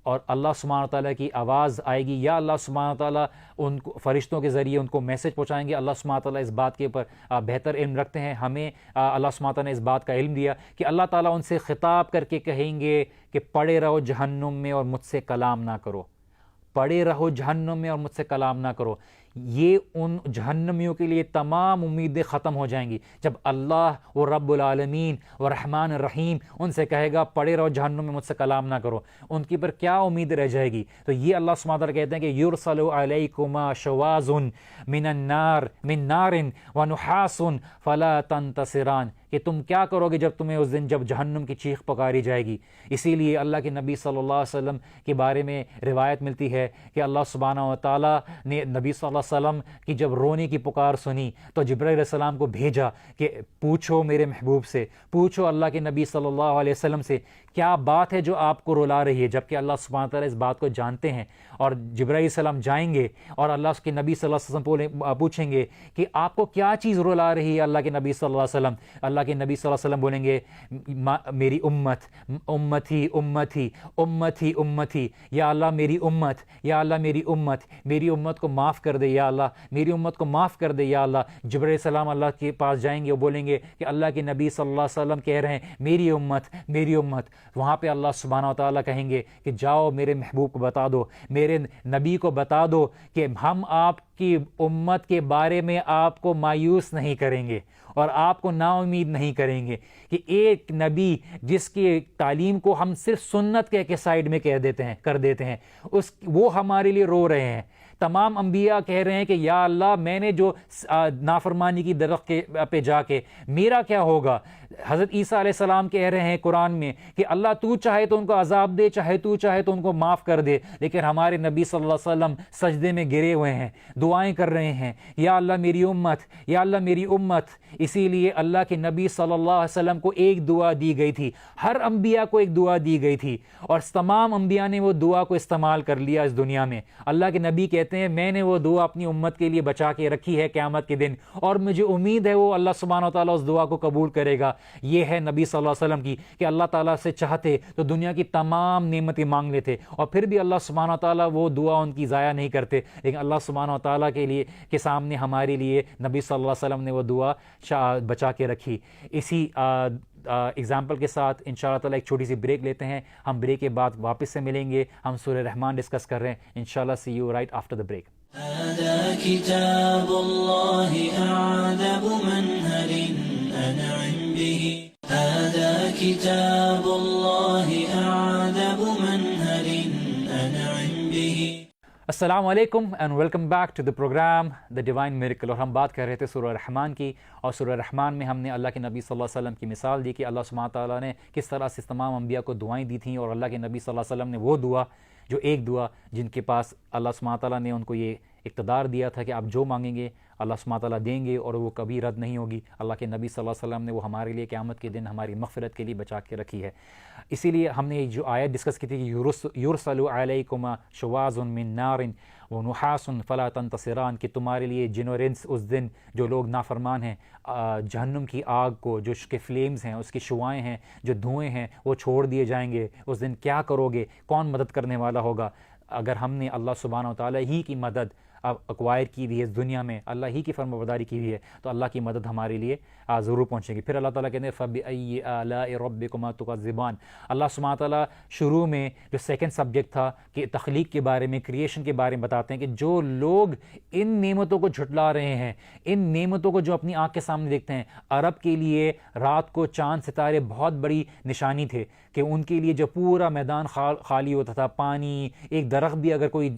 اور اللہ سبحانہ تعالیٰ کی آواز آئے گی یا اللہ سبحانہ تعالیٰ ان کو فرشتوں کے ذریعے ان کو میسج پہنچائیں گے۔ اللہ سبحانہ تعالیٰ اس بات کے اوپر بہتر علم رکھتے ہیں، ہمیں اللہ سبحانہ تعالیٰ نے اس بات کا علم دیا کہ اللہ تعالیٰ ان سے خطاب کر کے کہیں گے کہ پڑے رہو جہنم میں اور مجھ سے کلام نہ کرو، پڑے رہو جہنم میں اور مجھ سے کلام نہ کرو۔ یہ ان جہنمیوں کے لیے تمام امیدیں ختم ہو جائیں گی جب اللہ و رب العالمین و رحمان الرحیم ان سے کہے گا پڑے رہو جہنم میں مجھ سے کلام نہ کرو، ان کی پر کیا امید رہ جائے گی؟ تو یہ اللہ سبحانہ تعالیٰ کہتے ہیں کہ یرسل علیکما شواظ من نار ونحاس فلا تنتصران، کہ تم کیا کرو گے جب تمہیں اس دن جب جہنم کی چیخ پکاری جائے گی۔ اسی لیے اللہ کے نبی صلی اللہ علیہ وسلم کے بارے میں روایت ملتی ہے کہ اللہ سبحانہ و تعالیٰ نے نبی صلی اللہ علیہ وسلم کی جب رونے کی پکار سنی تو جبرائیل علیہ السلام کو بھیجا کہ پوچھو میرے محبوب سے، پوچھو اللہ کے نبی صلی اللہ علیہ وسلم سے کیا بات ہے جو آپ کو رلا رہی ہے، جبکہ اللہ سبحانہ تعالیٰ اس بات کو جانتے ہیں۔ اور جبرائیل علیہ السلام جائیں گے اور اللہ کے نبی صلی اللہ علیہ وسلم پوچھیں گے کہ آپ کو کیا چیز رلا رہی ہے اللہ کے نبی صلی اللہ علیہ وسلم؟ اللہ کے نبی صلی اللہ علیہ وسلم بولیں گے میری امت، امتی امتی امتی امتی، یا اللہ میری امت، یا اللہ میری امت، میری امت کو معاف کر دے یا اللہ، میری امت کو معاف کر دے یا اللہ۔ جبرائیل علیہ السلام اللہ کے پاس جائیں گے اور بولیں گے کہ اللہ کے نبی صلی اللہ علیہ وسلم کہہ رہے ہیں میری امت میری امت۔ وہاں پہ اللہ سبحانہ و تعالیٰ کہیں گے کہ جاؤ میرے محبوب کو بتا دو، میرے نبی کو بتا دو کہ ہم آپ کی امت کے بارے میں آپ کو مایوس نہیں کریں گے اور آپ کو نا امید نہیں کریں گے، کہ ایک نبی جس کی تعلیم کو ہم صرف سنت کہہ کے سائیڈ میں کر دیتے ہیں وہ ہمارے لیے رو رہے ہیں۔ تمام انبیاء کہہ رہے ہیں کہ یا اللہ میں نے جو نافرمانی کی درخت پہ جا کے میرا کیا ہوگا؟ حضرت عیسیٰ علیہ السلام کہہ رہے ہیں قرآن میں کہ اللہ تو چاہے تو ان کو عذاب دے، چاہے تو چاہے تو ان کو معاف کر دے، لیکن ہمارے نبی صلی اللہ علیہ وسلم سجدے میں گرے ہوئے ہیں، دعائیں کر رہے ہیں، یا اللہ میری امت، یا اللہ میری امت۔ اسی لیے اللہ کے نبی صلی اللہ علیہ وسلم کو ایک دعا دی گئی تھی، ہر انبیاء کو ایک دعا دی گئی تھی، اور تمام انبیاء نے وہ دعا کو استعمال کر لیا اس دنیا میں۔ اللہ کے نبی کہتے ہیں میں نے وہ دعا اپنی امت کے لیے بچا کے رکھی ہے قیامت کے دن، اور مجھے امید ہے وہ اللہ سبحانہ و تعالیٰ اس دعا کو قبول کرے گا۔ یہ ہے نبی صلی اللہ علیہ وسلم کی کہ اللہ تعالیٰ سے چاہتے تو دنیا کی تمام نعمتیں مانگ لیتے، اور پھر بھی اللہ سبحانہ و تعالیٰ وہ دعا ان کی ضائع نہیں کرتے، لیکن اللہ سبحانہ و تعالیٰ کے سامنے ہمارے لیے نبی صلی اللہ علیہ وسلم نے وہ دعا بچا کے رکھی۔ اسی اگزامپل کے ساتھ انشاءاللہ تعالیٰ ایک چھوٹی سی بریک لیتے ہیں، ہم بریک کے بعد واپس سے ملیں گے، ہم سورہ رحمان ڈسکس کر رہے ہیں انشاءاللہ۔ See you right after the break. هذا كتاب الله أعذب منهل أنعم به، هذا كتاب الله أعذب منهل أنعم به۔ السلام علیکم and welcome back to the programme the divine miracle. اور ہم بات کر رہے تھے سورہ رحمان کی، اور سورہ رحمان میں ہم نے اللہ کے نبی صلی اللہ علیہ وسلم کی مثال دی کہ اللہ سبحانہ تعالیٰ نے کس طرح سے تمام انبیاء کو دعائیں دی تھیں، اور اللہ کے نبی صلی اللہ علیہ وسلم نے وہ دعا جو ایک دعا جن کے پاس اللہ سبحانہ تعالیٰ نے ان کو یہ اقتدار دیا تھا کہ آپ جو مانگیں گے اللہ سبحانہ تعالیٰ دیں گے، اور وہ کبھی رد نہیں ہوگی۔ اللہ کے نبی صلی اللہ علیہ وسلم نے وہ ہمارے لیے قیامت کے دن ہماری مغفرت کے لیے بچا کے رکھی ہے۔ اسی لیے ہم نے جو آیت ڈسکس کی تھی کہ یرسل علیکم شواظ من نار ونحاس فلا تنتصران، کہ تمہارے لیے جن اور انس اس دن جو لوگ نافرمان ہیں جہنم کی آگ کو، جو اس کے فلیمز ہیں، اس کی شعائیں ہیں، جو دھوئیں ہیں، وہ چھوڑ دیے جائیں گے۔ اس دن کیا کرو گے؟ کون مدد کرنے والا ہوگا؟ اگر ہم نے اللہ سبحانہ و تعالیٰ ہی کی مدد اکوائر کی ہوئی ہے اس دنیا میں، اللہ ہی کی فرمانبرداری کی ہوئی ہے، تو اللہ کی مدد ہمارے لیے ضرور پہنچے گی۔ پھر اللہ تعالیٰ کہتے ہیں فَبِأَيِّ آلَاءِ رَبِّكُمَا تُكَذِّبَانِ۔ اللہ سبحانہ تعالیٰ شروع میں جو سیکنڈ سبجیکٹ تھا کہ تخلیق کے بارے میں، کریشن کے بارے میں بتاتے ہیں کہ جو لوگ ان نعمتوں کو جھٹلا رہے ہیں، ان نعمتوں کو جو اپنی آنکھ کے سامنے دیکھتے ہیں، عرب کے لیے رات کو چاند ستارے بہت بڑی نشانی تھے، کہ ان کے لیے جو پورا میدان خالی ہوتا تھا، پانی، ایک درخت بھی اگر کوئی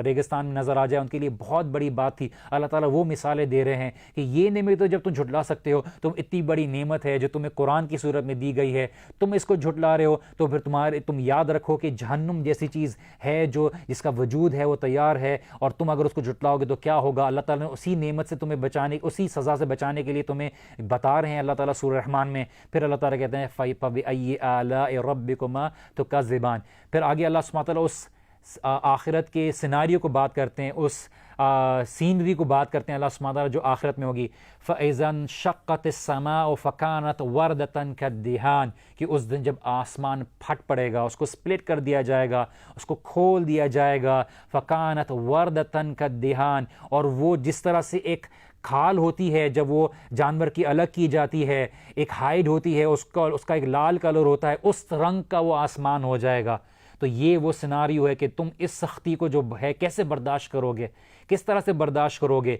ریگستان میں نظر آ جائے ان کے لیے بہت بڑی بات تھی۔ اللہ تعالیٰ وہ مثالیں دے رہے ہیں کہ یہ نعمت تو جب تم جھٹلا سکتے ہو، تم اتنی بڑی نعمت ہے جو تمہیں قرآن کی صورت میں دی گئی ہے، تم اس کو جھٹلا رہے ہو، تو پھر تم یاد رکھو کہ جہنم جیسی چیز ہے جو جس کا وجود ہے وہ تیار ہے، اور تم اگر اس کو جھٹلاؤ گے تو کیا ہوگا۔ اللہ تعالیٰ نے اسی نعمت سے تمہیں بچانے، اسی سزا سے بچانے کے لیے تمہیں بتا رہے ہیں اللہ تعالیٰ سورہ رحمان میں۔ پھر اللہ تعالیٰ کہتے ہیں فَبِأَيِّ آلَاءِ رَبِّكُمَا تُكَذِّبَانِ۔ پھر آگے اللہ سبحانہ تعالیٰ اس آخرت کے سیناریو کو بات کرتے ہیں، اس سینری کو بات کرتے ہیں اللہ سبحانہ تعالیٰ جو آخرت میں ہوگی۔ فَإِذَا انشَقَّتِ السَّمَاءُ فَكَانَتْ وَرْدَةً كَالدِّهَانِ، کہ اس دن جب آسمان پھٹ پڑے گا، اس کو سپلٹ کر دیا جائے گا، اس کو کھول دیا جائے گا۔ فَكَانَتْ وَرْدَةً كَالدِّهَانِ، اور وہ جس طرح سے ایک کھال ہوتی ہے جب وہ جانور کی الگ کی جاتی ہے، ایک ہائیڈ ہوتی ہے، اس کا ایک لال کلر ہوتا ہے، اس رنگ کا وہ آسمان ہو جائے گا۔ تو یہ وہ سیناریو ہے کہ تم اس سختی کو جو ہے کیسے برداشت کرو گے، کس طرح سے برداشت کرو گے۔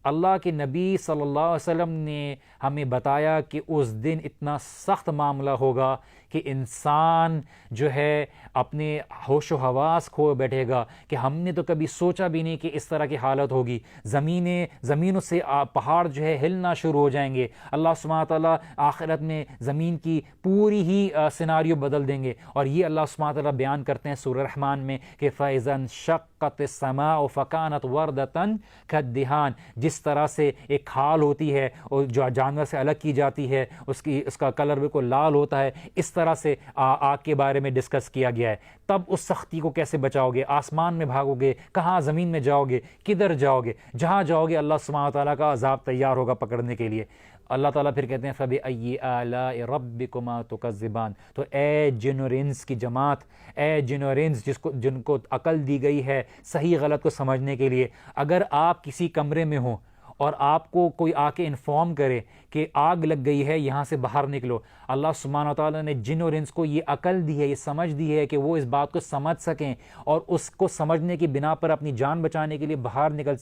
اللہ کے نبی صلی اللہ علیہ وسلم نے ہمیں بتایا کہ اس دن اتنا سخت معاملہ ہوگا کہ انسان جو ہے اپنے ہوش و حواس کھو بیٹھے گا، کہ ہم نے تو کبھی سوچا بھی نہیں کہ اس طرح کی حالت ہوگی۔ زمینوں سے پہاڑ جو ہے ہلنا شروع ہو جائیں گے۔ اللہ سبحانہ تعالیٰ آخرت میں زمین کی پوری ہی سیناریو بدل دیں گے، اور یہ اللہ سبحانہ تعالیٰ بیان کرتے ہیں سورہ رحمان میں کہ فَإِذَا انشَقَّتِ السَّمَاءُ فَكَانَتْ وَرْدَةً كَالدِّهَانِ، جس طرح سے ایک کھال ہوتی ہے اور جو جانور سے الگ کی جاتی ہے، اس کا کلر بالکل لال ہوتا ہے، اس طرح سے آگ کے بارے میں ڈسکس کیا گیا ہے۔ تب اس سختی کو کیسے بچاؤ گے؟ آسمان میں بھاگو گے؟ کہاں زمین میں جاؤ گے؟ کدھر جاؤ گے؟ جہاں جاؤ گے اللہ سبحانہ تعالیٰ کا عذاب تیار ہوگا پکڑنے کے لیے۔ اللہ تعالیٰ پھر کہتے ہیں فَبِأَيِّ آلَاءِ رَبِّكُمَا تُكَذِّبَانِ۔ تو اے جن اور انس کی جماعت، اے جن اور انس جن کو عقل دی گئی ہے صحیح غلط کو سمجھنے کے لیے، اگر آپ کسی کمرے میں ہوں اور آپ کو کوئی آ کے انفارم کرے کہ آگ لگ گئی ہے، یہاں سے باہر نکلو، اللہ سبحانہ تعالیٰ نے جن اور انس کو یہ عقل دی ہے، یہ سمجھ دی ہے کہ وہ اس بات کو سمجھ سکیں اور اس کو سمجھنے کی بنا پر اپنی جان بچانے کے لیے باہر نکل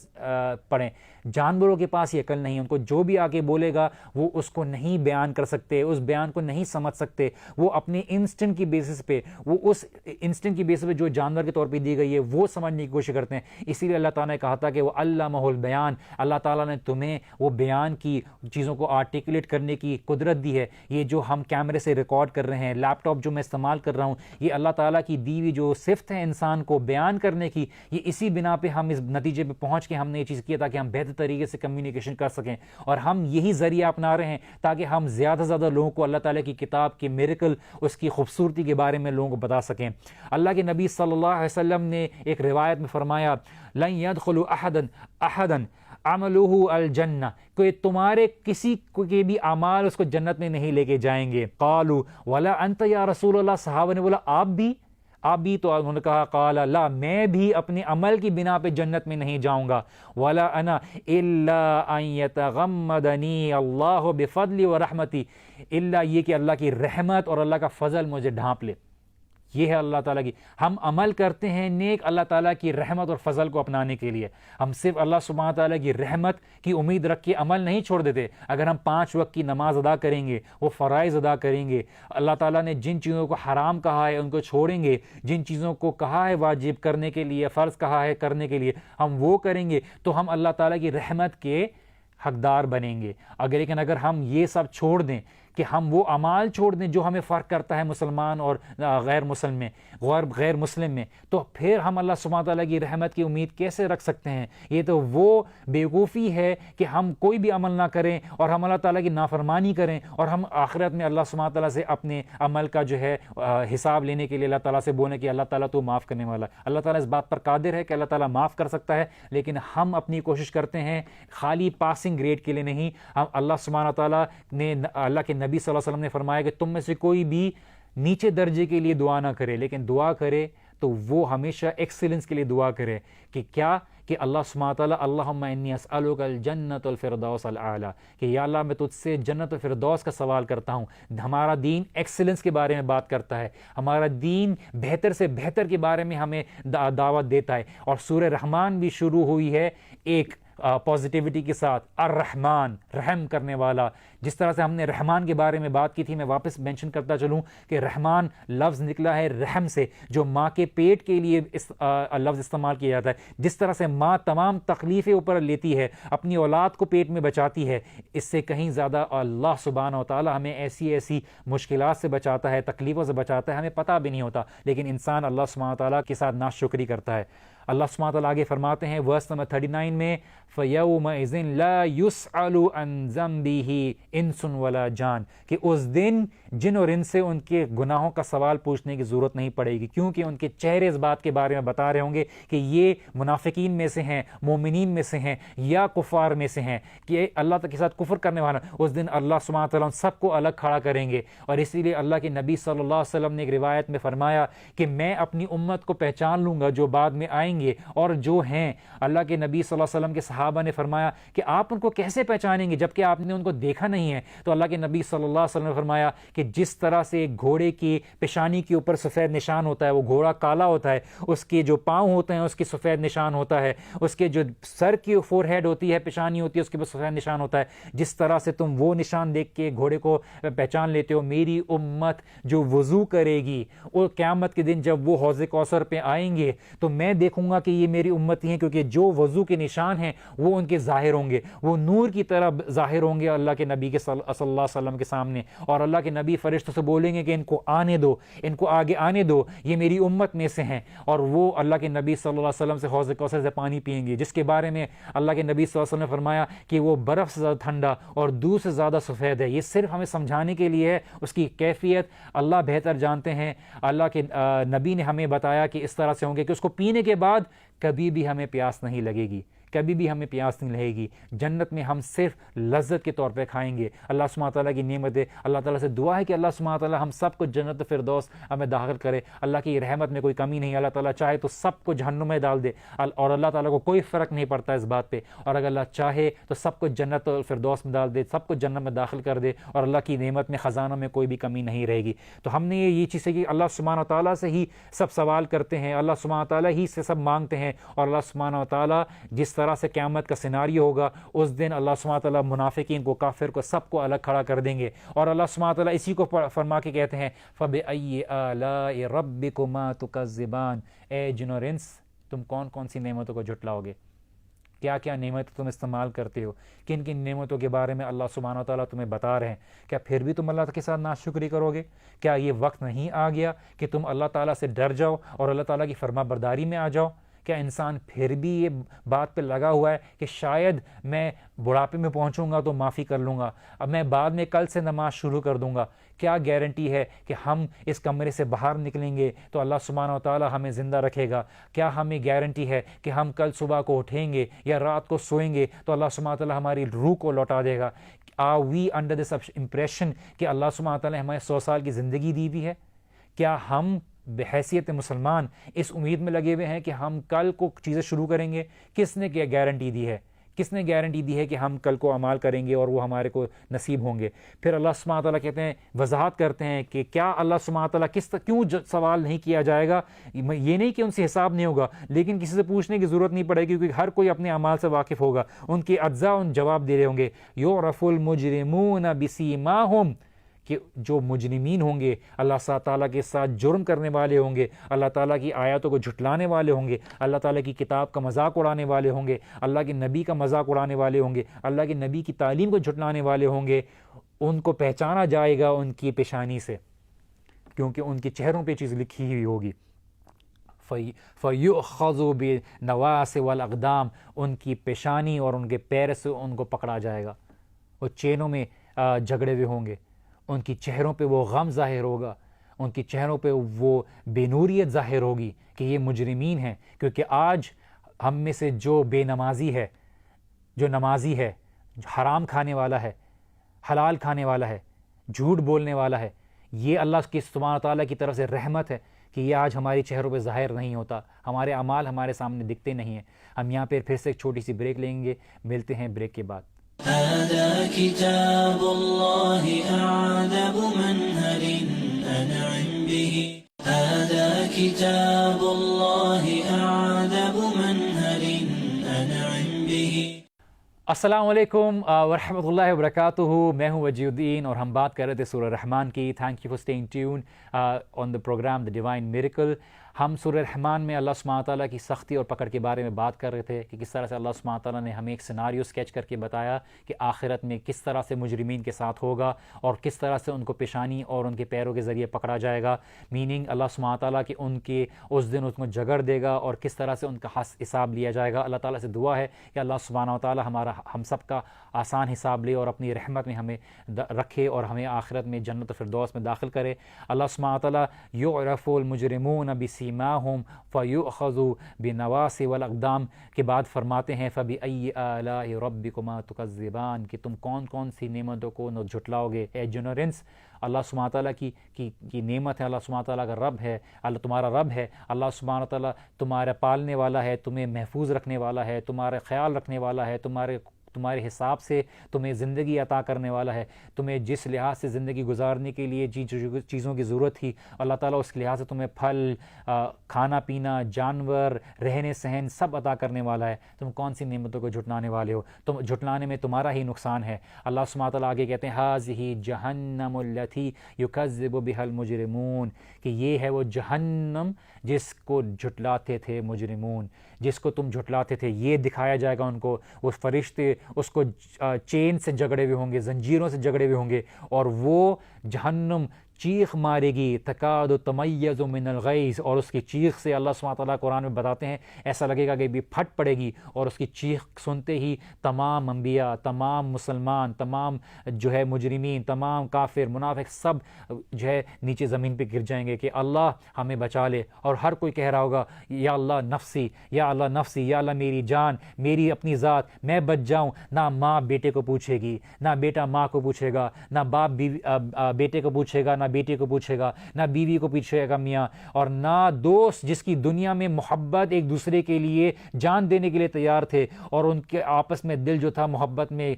پڑیں۔ جانوروں کے پاس یہ عقل نہیں، ان کو جو بھی آ کے بولے گا وہ اس کو نہیں بیان کر سکتے، اس بیان کو نہیں سمجھ سکتے، وہ اپنے انسٹنٹ کی بیسس پہ، وہ اس انسٹنٹ کی بیسس پہ جو جانور کے طور پہ دی گئی ہے وہ سمجھنے کی کوشش کرتے ہیں۔ اسی لیے اللہ تعالیٰ نے کہا تھا کہ وہ علمہ البیان، اللہ تعالیٰ نے تعالیٰ نے تمہیں وہ بیان کی چیزوں کو آرٹیکولیٹ کرنے کی قدرت دی ہے. یہ جو ہم کیمرے سے ریکارڈ کر رہے ہیں, لیپ ٹاپ جو میں استعمال کر رہا ہوں, یہ اللہ تعالیٰ کی دی ہوئی جو صفت ہے انسان کو بیان کرنے کی, یہ اسی بنا پہ ہم اس نتیجے پہ پہنچ کے ہم نے یہ چیز کیا تاکہ ہم بہتر طریقے سے کمیونیکیشن کر سکیں. اور ہم یہی ذریعہ اپنا رہے ہیں تاکہ ہم زیادہ سے زیادہ لوگوں کو اللہ تعالیٰ کی کتاب کے میریکل, اس کی خوبصورتی کے بارے میں لوگوں کو بتا سکیں. اللہ کے نبی صلی اللہ علیہ وسلم نے ایک روایت میں فرمایا, لن يدخل احدا عملہ الجنہ, کہ تمہارے کسی کے بھی اعمال اس کو جنت میں نہیں لے کے جائیں گے. قالوا ولا انت یا رسول اللہ, صحابہ نے بولا آپ بھی؟ تو انہوں نے کہا قال لا, میں بھی اپنے عمل کی بنا پہ جنت میں نہیں جاؤں گا. ولا انا الا ان يتغمدنی اللہ بفضل ورحمتی, الا یہ کہ اللہ کی رحمت اور اللہ کا فضل مجھے ڈھانپ لے. یہ ہے اللہ تعالیٰ کی, ہم عمل کرتے ہیں نیک اللہ تعالیٰ کی رحمت اور فضل کو اپنانے کے لیے. ہم صرف اللہ سبحانہ تعالیٰ کی رحمت کی امید رکھ کے عمل نہیں چھوڑ دیتے. اگر ہم 5 وقت کی نماز ادا کریں گے, وہ فرائض ادا کریں گے, اللہ تعالیٰ نے جن چیزوں کو حرام کہا ہے ان کو چھوڑیں گے, جن چیزوں کو کہا ہے واجب کرنے کے لیے, فرض کہا ہے کرنے کے لیے, ہم وہ کریں گے, تو ہم اللہ تعالیٰ کی رحمت کے حقدار بنیں گے. لیکن اگر ہم یہ سب چھوڑ دیں, کہ ہم وہ اعمال چھوڑ دیں جو ہمیں فرق کرتا ہے مسلمان اور غیر مسلم میں, تو پھر ہم اللہ سبحانہ تعالیٰ کی رحمت کی امید کیسے رکھ سکتے ہیں؟ یہ تو وہ بیوقوفی ہے کہ ہم کوئی بھی عمل نہ کریں اور ہم اللہ تعالیٰ کی نافرمانی کریں, اور ہم آخرت میں اللہ سبحانہ تعالیٰ سے اپنے عمل کا جو ہے حساب لینے کے لیے اللہ تعالیٰ سے بولیں کہ اللہ تعالیٰ تو معاف کرنے والا ہے. اللہ تعالیٰ اس بات پر قادر ہے کہ اللہ تعالیٰ معاف کر سکتا ہے, لیکن ہم اپنی کوشش کرتے ہیں خالی پاسنگ گریڈ کے لیے نہیں. ہم اللہ سبحانہ تعالیٰ نے, اللہ کے نبی صلی اللہ علیہ وسلم نے فرمایا کہ تم میں سے کوئی بھی نیچے درجے کے لیے دعا نہ کرے, لیکن دعا کرے تو وہ ہمیشہ ایکسیلنس کے لیے دعا کرے. کہ کیا؟ کہ اللہ سبحانہ تعالیٰ اللہم انی اسألک الجنت الفردوس الاعلی, کہ یا اللہ میں تجھ سے جنت الفردوس کا سوال کرتا ہوں. ہمارا دین ایکسیلنس کے بارے میں بات کرتا ہے, ہمارا دین بہتر سے بہتر کے بارے میں ہمیں دعوت دیتا ہے. اور سورہ رحمان بھی شروع ہوئی ہے ایک پازیٹیوٹی کے ساتھ, الرحمن, رحم کرنے والا. جس طرح سے ہم نے رحمان کے بارے میں بات کی تھی, میں واپس مینشن کرتا چلوں کہ رحمان لفظ نکلا ہے رحم سے, جو ماں کے پیٹ کے لیے لفظ استعمال کیا جاتا ہے. جس طرح سے ماں تمام تکلیفیں اوپر لیتی ہے, اپنی اولاد کو پیٹ میں بچاتی ہے, اس سے کہیں زیادہ اللہ سبحانہ و تعالیٰ ہمیں ایسی مشکلات سے بچاتا ہے, تکلیفوں سے بچاتا ہے, ہمیں پتہ بھی نہیں ہوتا, لیکن انسان اللہ سبحانہ و تعالیٰ کے ساتھ ناشکری کرتا ہے. اللہ سبحانہ تعالیٰ آگے فرماتے ہیں ورس نمبر 39 میں, فَيَوْمَئِذٍ لَا يُسْأَلُ عَنْ ذَنْبِهِ انس ولا جان, کہ اس دن جن اور ان سے ان کے گناہوں کا سوال پوچھنے کی ضرورت نہیں پڑے گی, کیونکہ ان کے چہرے اس بات کے بارے میں بتا رہے ہوں گے کہ یہ منافقین میں سے ہیں, مومنین میں سے ہیں, یا کفار میں سے ہیں, کہ اللہ کے ساتھ کفر کرنے والا. اس دن اللہ سبحانہ تعالیٰ ان سب کو الگ کھڑا کریں گے. اور اسی لیے اللہ کے نبی صلی اللہ علیہ وسلم نے ایک روایت میں فرمایا کہ میں اپنی امت کو پہچان لوں گا جو بعد میں آئیں گے اور جو ہیں. اللہ کے نبی صلی اللہ علیہ وسلم کے صحابہ نے فرمایا کہ آپ ان کو کیسے پہچانیں گے جبکہ آپ نے ان کو دیکھا نہیں ہے؟ تو اللہ کے نبی صلی اللہ علیہ وسلم نے فرمایا کہ جس طرح سے ایک گھوڑے کی پیشانی کے اوپر سفید نشان ہوتا ہے, وہ گھوڑا کالا ہوتا ہے, اس کے جو پاؤں ہوتے ہیں اس کی سفید نشان ہوتا ہے, اس کے جو سر کی فور ہیڈ ہوتی ہے, پیشانی ہوتی ہے, اس کے اوپر سفید نشان ہوتا ہے. جس طرح سے تم وہ نشان دیکھ کے گھوڑے کو پہچان لیتے ہو, میری امت جو وضو کرے گی اور قیامت کے دن جب وہ حوض کوثر پہ آئیں گے تو میں دیکھوں گا کہ یہ میری امتی ہیں, کیونکہ جو وضو کے نشان ہیں وہ ان کے ظاہر ہوں گے, وہ نور کی طرح ظاہر ہوں گے اللہ کے نبی کے صلی اللہ علیہ وسلم کے سامنے. اور اللہ کے نبی فرشتوں سے بولیں گے کہ ان کو آنے دو, ان کو آگے آنے دو, یہ میری امت میں سے ہیں. اور وہ اللہ کے نبی صلی اللہ علیہ وسلم سے حوض کوثر سے پانی پئیں گے, جس کے بارے میں اللہ کے نبی صلی اللہ علیہ وسلم نے فرمایا کہ وہ برف سے زیادہ ٹھنڈا اور دودھ سے زیادہ سفید ہے. یہ صرف ہمیں سمجھانے کے لیے ہے, اس کی کیفیت اللہ بہتر جانتے ہیں. اللہ کے نبی نے ہمیں بتایا کہ اس طرح سے ہوں گے کہ اس کو پینے کے بعد کبھی بھی ہمیں پیاس نہیں لگے گی, کبھی بھی ہمیں پیاس نہیں لگے گی. جنت میں ہم صرف لذت کے طور پہ کھائیں گے. اللہ سبحانہ تعالیٰ کی نعمت ہے, اللہ تعالیٰ سے دعا ہے کہ اللہ سبحانہ تعالیٰ ہم سب کو جنت فردوس ہمیں داخل کرے. اللہ کی رحمت میں کوئی کمی نہیں, اللہ تعالیٰ چاہے تو سب کو جہنم میں ڈال دے, اور اللہ تعالیٰ کو کوئی فرق نہیں پڑتا اس بات پہ. اور اگر اللہ چاہے تو سب کو جنت الفردوس میں ڈال دے, سب کو جنت میں داخل کر دے, اور اللہ کی نعمت میں خزانوں میں کوئی بھی کمی نہیں رہے گی. تو ہم نے یہ چیز ہے کہ اللہ سبحانہ تعالیٰ سے ہی سب سوال کرتے ہیں, اللہ سبحانہ تعالیٰ ہی سے سب مانگتے ہیں. اور اللہ سبحانہ تعالیٰ جس طرح سے قیامت کا سیناریو ہوگا, اس دن اللہ سبحانہ تعالیٰ منافقین کو, کافر کو, سب کو الگ کھڑا کر دیں گے. اور اللہ سبحانہ تعالیٰ اسی کو فرما کے کہتے ہیں فَبِأَيِّ آلَاءِ رَبِّكُمَا تُكَذِّبَانِ, اے جن اور انس تم کون کون سی نعمتوں کو جھٹلاؤ گے. کیا کیا نعمت تم استعمال کرتے ہو، کن کن نعمتوں کے بارے میں اللہ سبحانہ و تعالیٰ تمہیں بتا رہے ہیں، کیا پھر بھی تم اللہ کے ساتھ ناشکری کرو گے؟ کیا یہ وقت نہیں آ گیا کہ تم اللہ تعالیٰ سے ڈر جاؤ اور اللہ تعالیٰ کی فرما برداری میں آ جاؤ؟ کیا انسان پھر بھی یہ بات پہ لگا ہوا ہے کہ شاید میں بڑھاپے میں پہنچوں گا تو معافی کر لوں گا، اب میں بعد میں کل سے نماز شروع کر دوں گا؟ کیا گارنٹی ہے کہ ہم اس کمرے سے باہر نکلیں گے تو اللہ سبحانہ و تعالیٰ ہمیں زندہ رکھے گا؟ کیا ہمیں گارنٹی ہے کہ ہم کل صبح کو اٹھیں گے یا رات کو سوئیں گے تو اللہ سبحانہ و تعالیٰ ہماری روح کو لوٹا دے گا؟ Are we under this impression کہ اللہ سبحانہ و تعالیٰ نے ہمیں 100 سال کی زندگی دی بھی ہے؟ کیا ہم بحیثیت مسلمان اس امید میں لگے ہوئے ہیں کہ ہم کل کو چیزیں شروع کریں گے؟ کس نے کیا گارنٹی دی ہے؟ کس نے گارنٹی دی ہے کہ ہم کل کو اعمال کریں گے اور وہ ہمارے کو نصیب ہوں گے؟ پھر اللہ سبحانہ و تعالیٰ کہتے ہیں، وضاحت کرتے ہیں کہ کیا اللہ سبحانہ و تعالیٰ کیوں سوال نہیں کیا جائے گا؟ یہ نہیں کہ ان سے حساب نہیں ہوگا، لیکن کسی سے پوچھنے کی ضرورت نہیں پڑے گی کیونکہ ہر کوئی اپنے اعمال سے واقف ہوگا، ان کے اجزاء ان جواب دے رہے ہوں گے۔ یعرف المجرمون بسیماہم، کہ جو مجرمین ہوں گے، اللہ تعالیٰ کے ساتھ جرم کرنے والے ہوں گے، اللہ تعالیٰ کی آیاتوں کو جھٹلانے والے ہوں گے، اللہ تعالیٰ کی کتاب کا مذاق اڑانے والے ہوں گے، اللہ کے نبی کا مذاق اڑانے والے ہوں گے، اللہ کے نبی کی تعلیم کو جھٹلانے والے ہوں گے، ان کو پہچانا جائے گا ان کی پیشانی سے، کیونکہ ان کے چہروں پہ چیز لکھی ہوئی ہوگی۔ فَيُؤْخَذُ بِالنَّوَاصِ وَالْأَقْدَامِ، ان کی پیشانی اور ان کے پیر سے ان کو پکڑا جائے گا، وہ چینوں میں جھگڑے ہوئے ہوں گے، ان کی چہروں پہ وہ غم ظاہر ہوگا، ان کی چہروں پہ وہ بے نوریت ظاہر ہوگی کہ یہ مجرمین ہیں۔ کیونکہ آج ہم میں سے جو بے نمازی ہے، جو نمازی ہے، جو حرام کھانے والا ہے، حلال کھانے والا ہے، جھوٹ بولنے والا ہے، یہ اللہ کی سبحانہ تعالیٰ کی طرف سے رحمت ہے کہ یہ آج ہماری چہروں پہ ظاہر نہیں ہوتا، ہمارے اعمال ہمارے سامنے دکھتے نہیں ہیں۔ ہم یہاں پہ پھر سے ایک چھوٹی سی بریک لیں گے، ملتے ہیں بریک کے بعد۔ هذا كتاب الله أعذب منهل أنعم به، هذا كتاب الله أعذب منهل أنعم به۔ السلام علیکم ورحمۃ اللہ وبرکاتہ، میں ہوں وجیہ الدین اور ہم بات کر رہے تھے سورہ رحمان کی۔ Thank you for staying tune on the programme the divine miracle. ہم سورہ رحمان میں اللہ سبحانہ تعالیٰ کی سختی اور پکڑ کے بارے میں بات کر رہے تھے کہ کس طرح سے اللہ سبحانہ تعالیٰ نے ہمیں ایک سیناریو اسکیچ کر کے بتایا کہ آخرت میں کس طرح سے مجرمین کے ساتھ ہوگا اور کس طرح سے ان کو پیشانی اور ان کے پیروں کے ذریعے پکڑا جائے گا، میننگ اللہ سبحانہ تعالیٰ کہ ان کے اس دن ان کو جگڑ دے گا اور کس طرح سے ان کا حساب لیا جائے گا۔ اللہ تعالیٰ سے دعا ہے کہ اللہ سبحانہ تعالیٰ ہم سب کا آسان حساب لے اور اپنی رحمت میں ہمیں رکھے اور ہمیں آخرت میں جنت الفردوس میں داخل کرے۔ اللہ سبحانہ تعالیٰ یعرف المجرمون بسیماہم فیؤخذ بالنواصی والاقدام کے بعد فرماتے ہیں فبأی آلاء ربکما تکذبان، کہ تم کون کون سی نعمتوں کو جھٹلاؤ گے۔ ایگنورنس اللہ سبحانہ تعالیٰ کی نعمت ہے، اللہ سبحانہ تعالیٰ کا رب ہے، اللہ تمہارا رب ہے، اللہ سبحانہ تعالیٰ تمہارا پالنے والا ہے، تمہیں محفوظ رکھنے والا ہے، تمہارا خیال رکھنے والا ہے، تمہارے حساب سے تمہیں زندگی عطا کرنے والا ہے، تمہیں جس لحاظ سے زندگی گزارنے کے لیے جن چیزوں کی ضرورت تھی اللہ تعالیٰ اس کے لحاظ سے تمہیں پھل، کھانا پینا، جانور، رہنے سہن سب عطا کرنے والا ہے۔ تم کون سی نعمتوں کو جھٹلانے والے ہو؟ تم جھٹلانے میں تمہارا ہی نقصان ہے۔ اللہ سبحانہ تعالیٰ آگے کہتے ہیں ھذہ جہنم التی یکذب بہا المجرمون، کہ یہ ہے وہ جہنم جس کو جھٹلاتے تھے مجرمون، جس کو تم جھٹلاتے تھے، یہ دکھایا جائے گا ان کو۔ وہ فرشتے اس کو چین سے جگڑے ہوئے ہوں گے، زنجیروں سے جگڑے ہوئے ہوں گے، اور وہ جہنم چیخ مارے گی، تکاد تمیز من الغیظ، اور اس کی چیخ سے اللہ سبحانہ تعالیٰ قرآن میں بتاتے ہیں ایسا لگے گا کہ بھی پھٹ پڑے گی، اور اس کی چیخ سنتے ہی تمام انبیاء، تمام مسلمان، تمام جو ہے مجرمین، تمام کافر منافق سب جو ہے نیچے زمین پہ گر جائیں گے کہ اللہ ہمیں بچا لے، اور ہر کوئی کہہ رہا ہوگا یا اللہ نفسی، یا اللہ نفسی، یا اللہ میری جان، میری اپنی ذات، میں بچ جاؤں۔ نہ ماں بیٹے کو پوچھے گی، نہ بیٹا ماں کو پوچھے گا، نہ باپ بیٹے کو پوچھے گا، نہ بیٹے کو پوچھے گا، نہ بیوی کو پوچھے گا میاں، اور نہ دوست جس کی دنیا میں محبت ایک دوسرے کے لیے جان دینے کے لیے تیار تھے اور ان کے آپس میں دل جو تھا محبت میں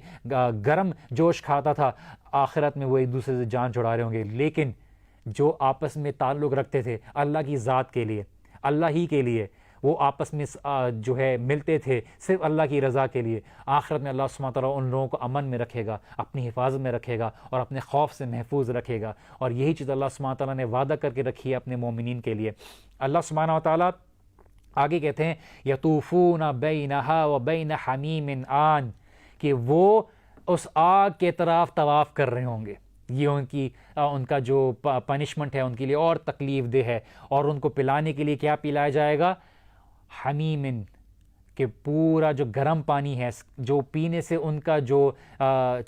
گرم جوش کھاتا تھا، آخرت میں وہ ایک دوسرے سے جان چھڑا رہے ہوں گے۔ لیکن جو آپس میں تعلق رکھتے تھے اللہ کی ذات کے لیے، اللہ ہی کے لیے، وہ آپس میں جو ہے ملتے تھے صرف اللہ کی رضا کے لیے، آخرت میں اللہ سبحانہ تعالیٰ ان لوگوں کو امن میں رکھے گا، اپنی حفاظت میں رکھے گا اور اپنے خوف سے محفوظ رکھے گا۔ اور یہی چیز اللہ سبحانہ تعالیٰ نے وعدہ کر کے رکھی ہے اپنے مومنین کے لیے۔ اللہ سبحانہ تعالیٰ آگے کہتے ہیں یطوفون بینہا و بین حمیم آن، کہ وہ اس آگ کے طرف طواف کر رہے ہوں گے. یہ ان کا جو پنشمنٹ ہے ان کے لیے اور تکلیف دہ ہے. اور ان کو پلانے کے لیے کیا پلایا جائے گا؟ حمیم، کہ پورا جو گرم پانی ہے جو پینے سے ان کا جو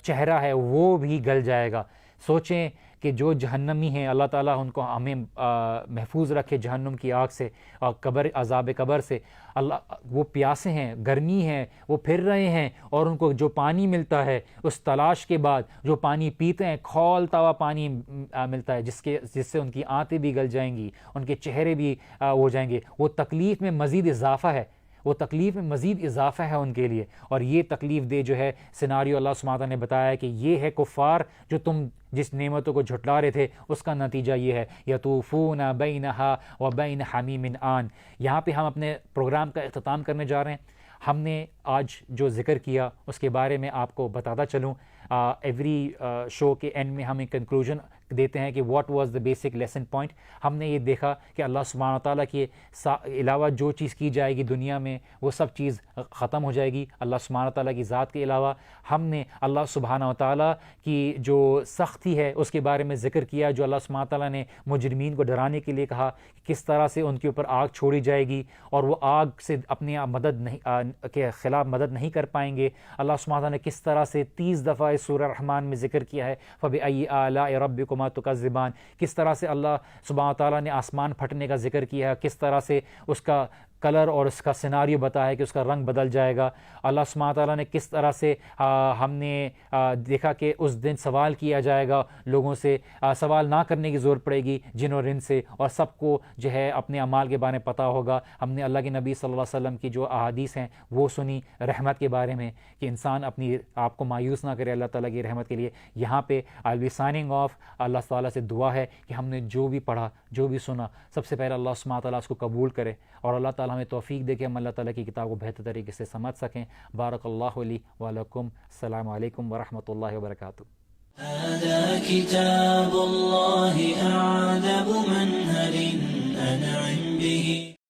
چہرہ ہے وہ بھی گل جائے گا. سوچیں کہ جو جہنمی ہیں، اللہ تعالیٰ ان کو ہمیں محفوظ رکھے جہنم کی آگ سے اور عذاب قبر سے. اللہ، وہ پیاسے ہیں، گرمی ہے، وہ پھر رہے ہیں، اور ان کو جو پانی ملتا ہے اس تلاش کے بعد جو پانی پیتے ہیں، کھولتا ہوا پانی ملتا ہے جس سے ان کی آنتیں بھی گل جائیں گی، ان کے چہرے بھی ہو جائیں گے. وہ تکلیف میں مزید اضافہ ہے، وہ تکلیف میں مزید اضافہ ہے ان کے لیے. اور یہ تکلیف دہ جو ہے سیناریو اللہ سبحانہ وتعالیٰ نے بتایا ہے کہ یہ ہے کفار جو تم جس نعمتوں کو جھٹلا رہے تھے اس کا نتیجہ یہ ہے. یطوفون بینہا و بین حمیم آن. یہاں پہ ہم اپنے پروگرام کا اختتام کرنے جا رہے ہیں. ہم نے آج جو ذکر کیا اس کے بارے میں آپ کو بتاتا چلوں. ایوری شو کے اینڈ میں ہم ایک کنکلوژن دیتے ہیں کہ what was the basic lesson point. ہم نے یہ دیکھا کہ اللہ سبحانہ تعالیٰ کے علاوہ جو چیز کی جائے گی دنیا میں وہ سب چیز ختم ہو جائے گی اللہ سبحانہ تعالیٰ کی ذات کے علاوہ. ہم نے اللہ سبحانہ تعالیٰ کی جو سختی ہے اس کے بارے میں ذکر کیا، جو اللہ سبحانہ تعالیٰ نے مجرمین کو ڈرانے کے لیے کہا کہ کس طرح سے ان کے اوپر آگ چھوڑی جائے گی اور وہ آگ سے اپنی مدد نہیں کے خلاف مدد نہیں کر پائیں گے. اللہ سبحانہ تعالیٰ نے کس طرح سے 30 دفعہ اس سورہ رحمان میں ذکر کیا ہے فَبِأَيِّ آلَاءِ رَبِّكُمَا تُكَذِّبَانِ. کس طرح سے اللہ سبحانہ تعالیٰ نے آسمان پھٹنے کا ذکر کیا ہے، کس طرح سے اس کا کلر اور اس کا سیناریو بتایا ہے کہ اس کا رنگ بدل جائے گا. اللہ سبحانہ تعالیٰ نے کس طرح سے ہم نے دیکھا کہ اس دن سوال کیا جائے گا لوگوں سے، سوال نہ کرنے کی ضرورت پڑے گی جن اور انس سے، اور سب کو جو ہے اپنے اعمال کے بارے میں پتہ ہوگا. ہم نے اللہ کے نبی صلی اللہ علیہ وسلم کی جو احادیث ہیں وہ سنی رحمت کے بارے میں کہ انسان اپنی آپ کو مایوس نہ کرے اللہ تعالیٰ کی رحمت کے لیے. یہاں پہ I'll be signing off. اللہ تعالیٰ سے دعا ہے کہ ہم نے جو بھی پڑھا جو بھی سنا سب سے پہلے اللہ سبحانہ تعالیٰ اس کو قبول کرے، اور اللہ تعالیٰ ہمیں توفیق دے کہ ہم اللہ تعالیٰ کی کتاب کو بہتر طریقے سے سمجھ سکیں. بارک اللہ لی ولکم. السلام علیکم ورحمۃ اللہ وبرکاتہ. هذا كتاب الله أعذب منهل أنعم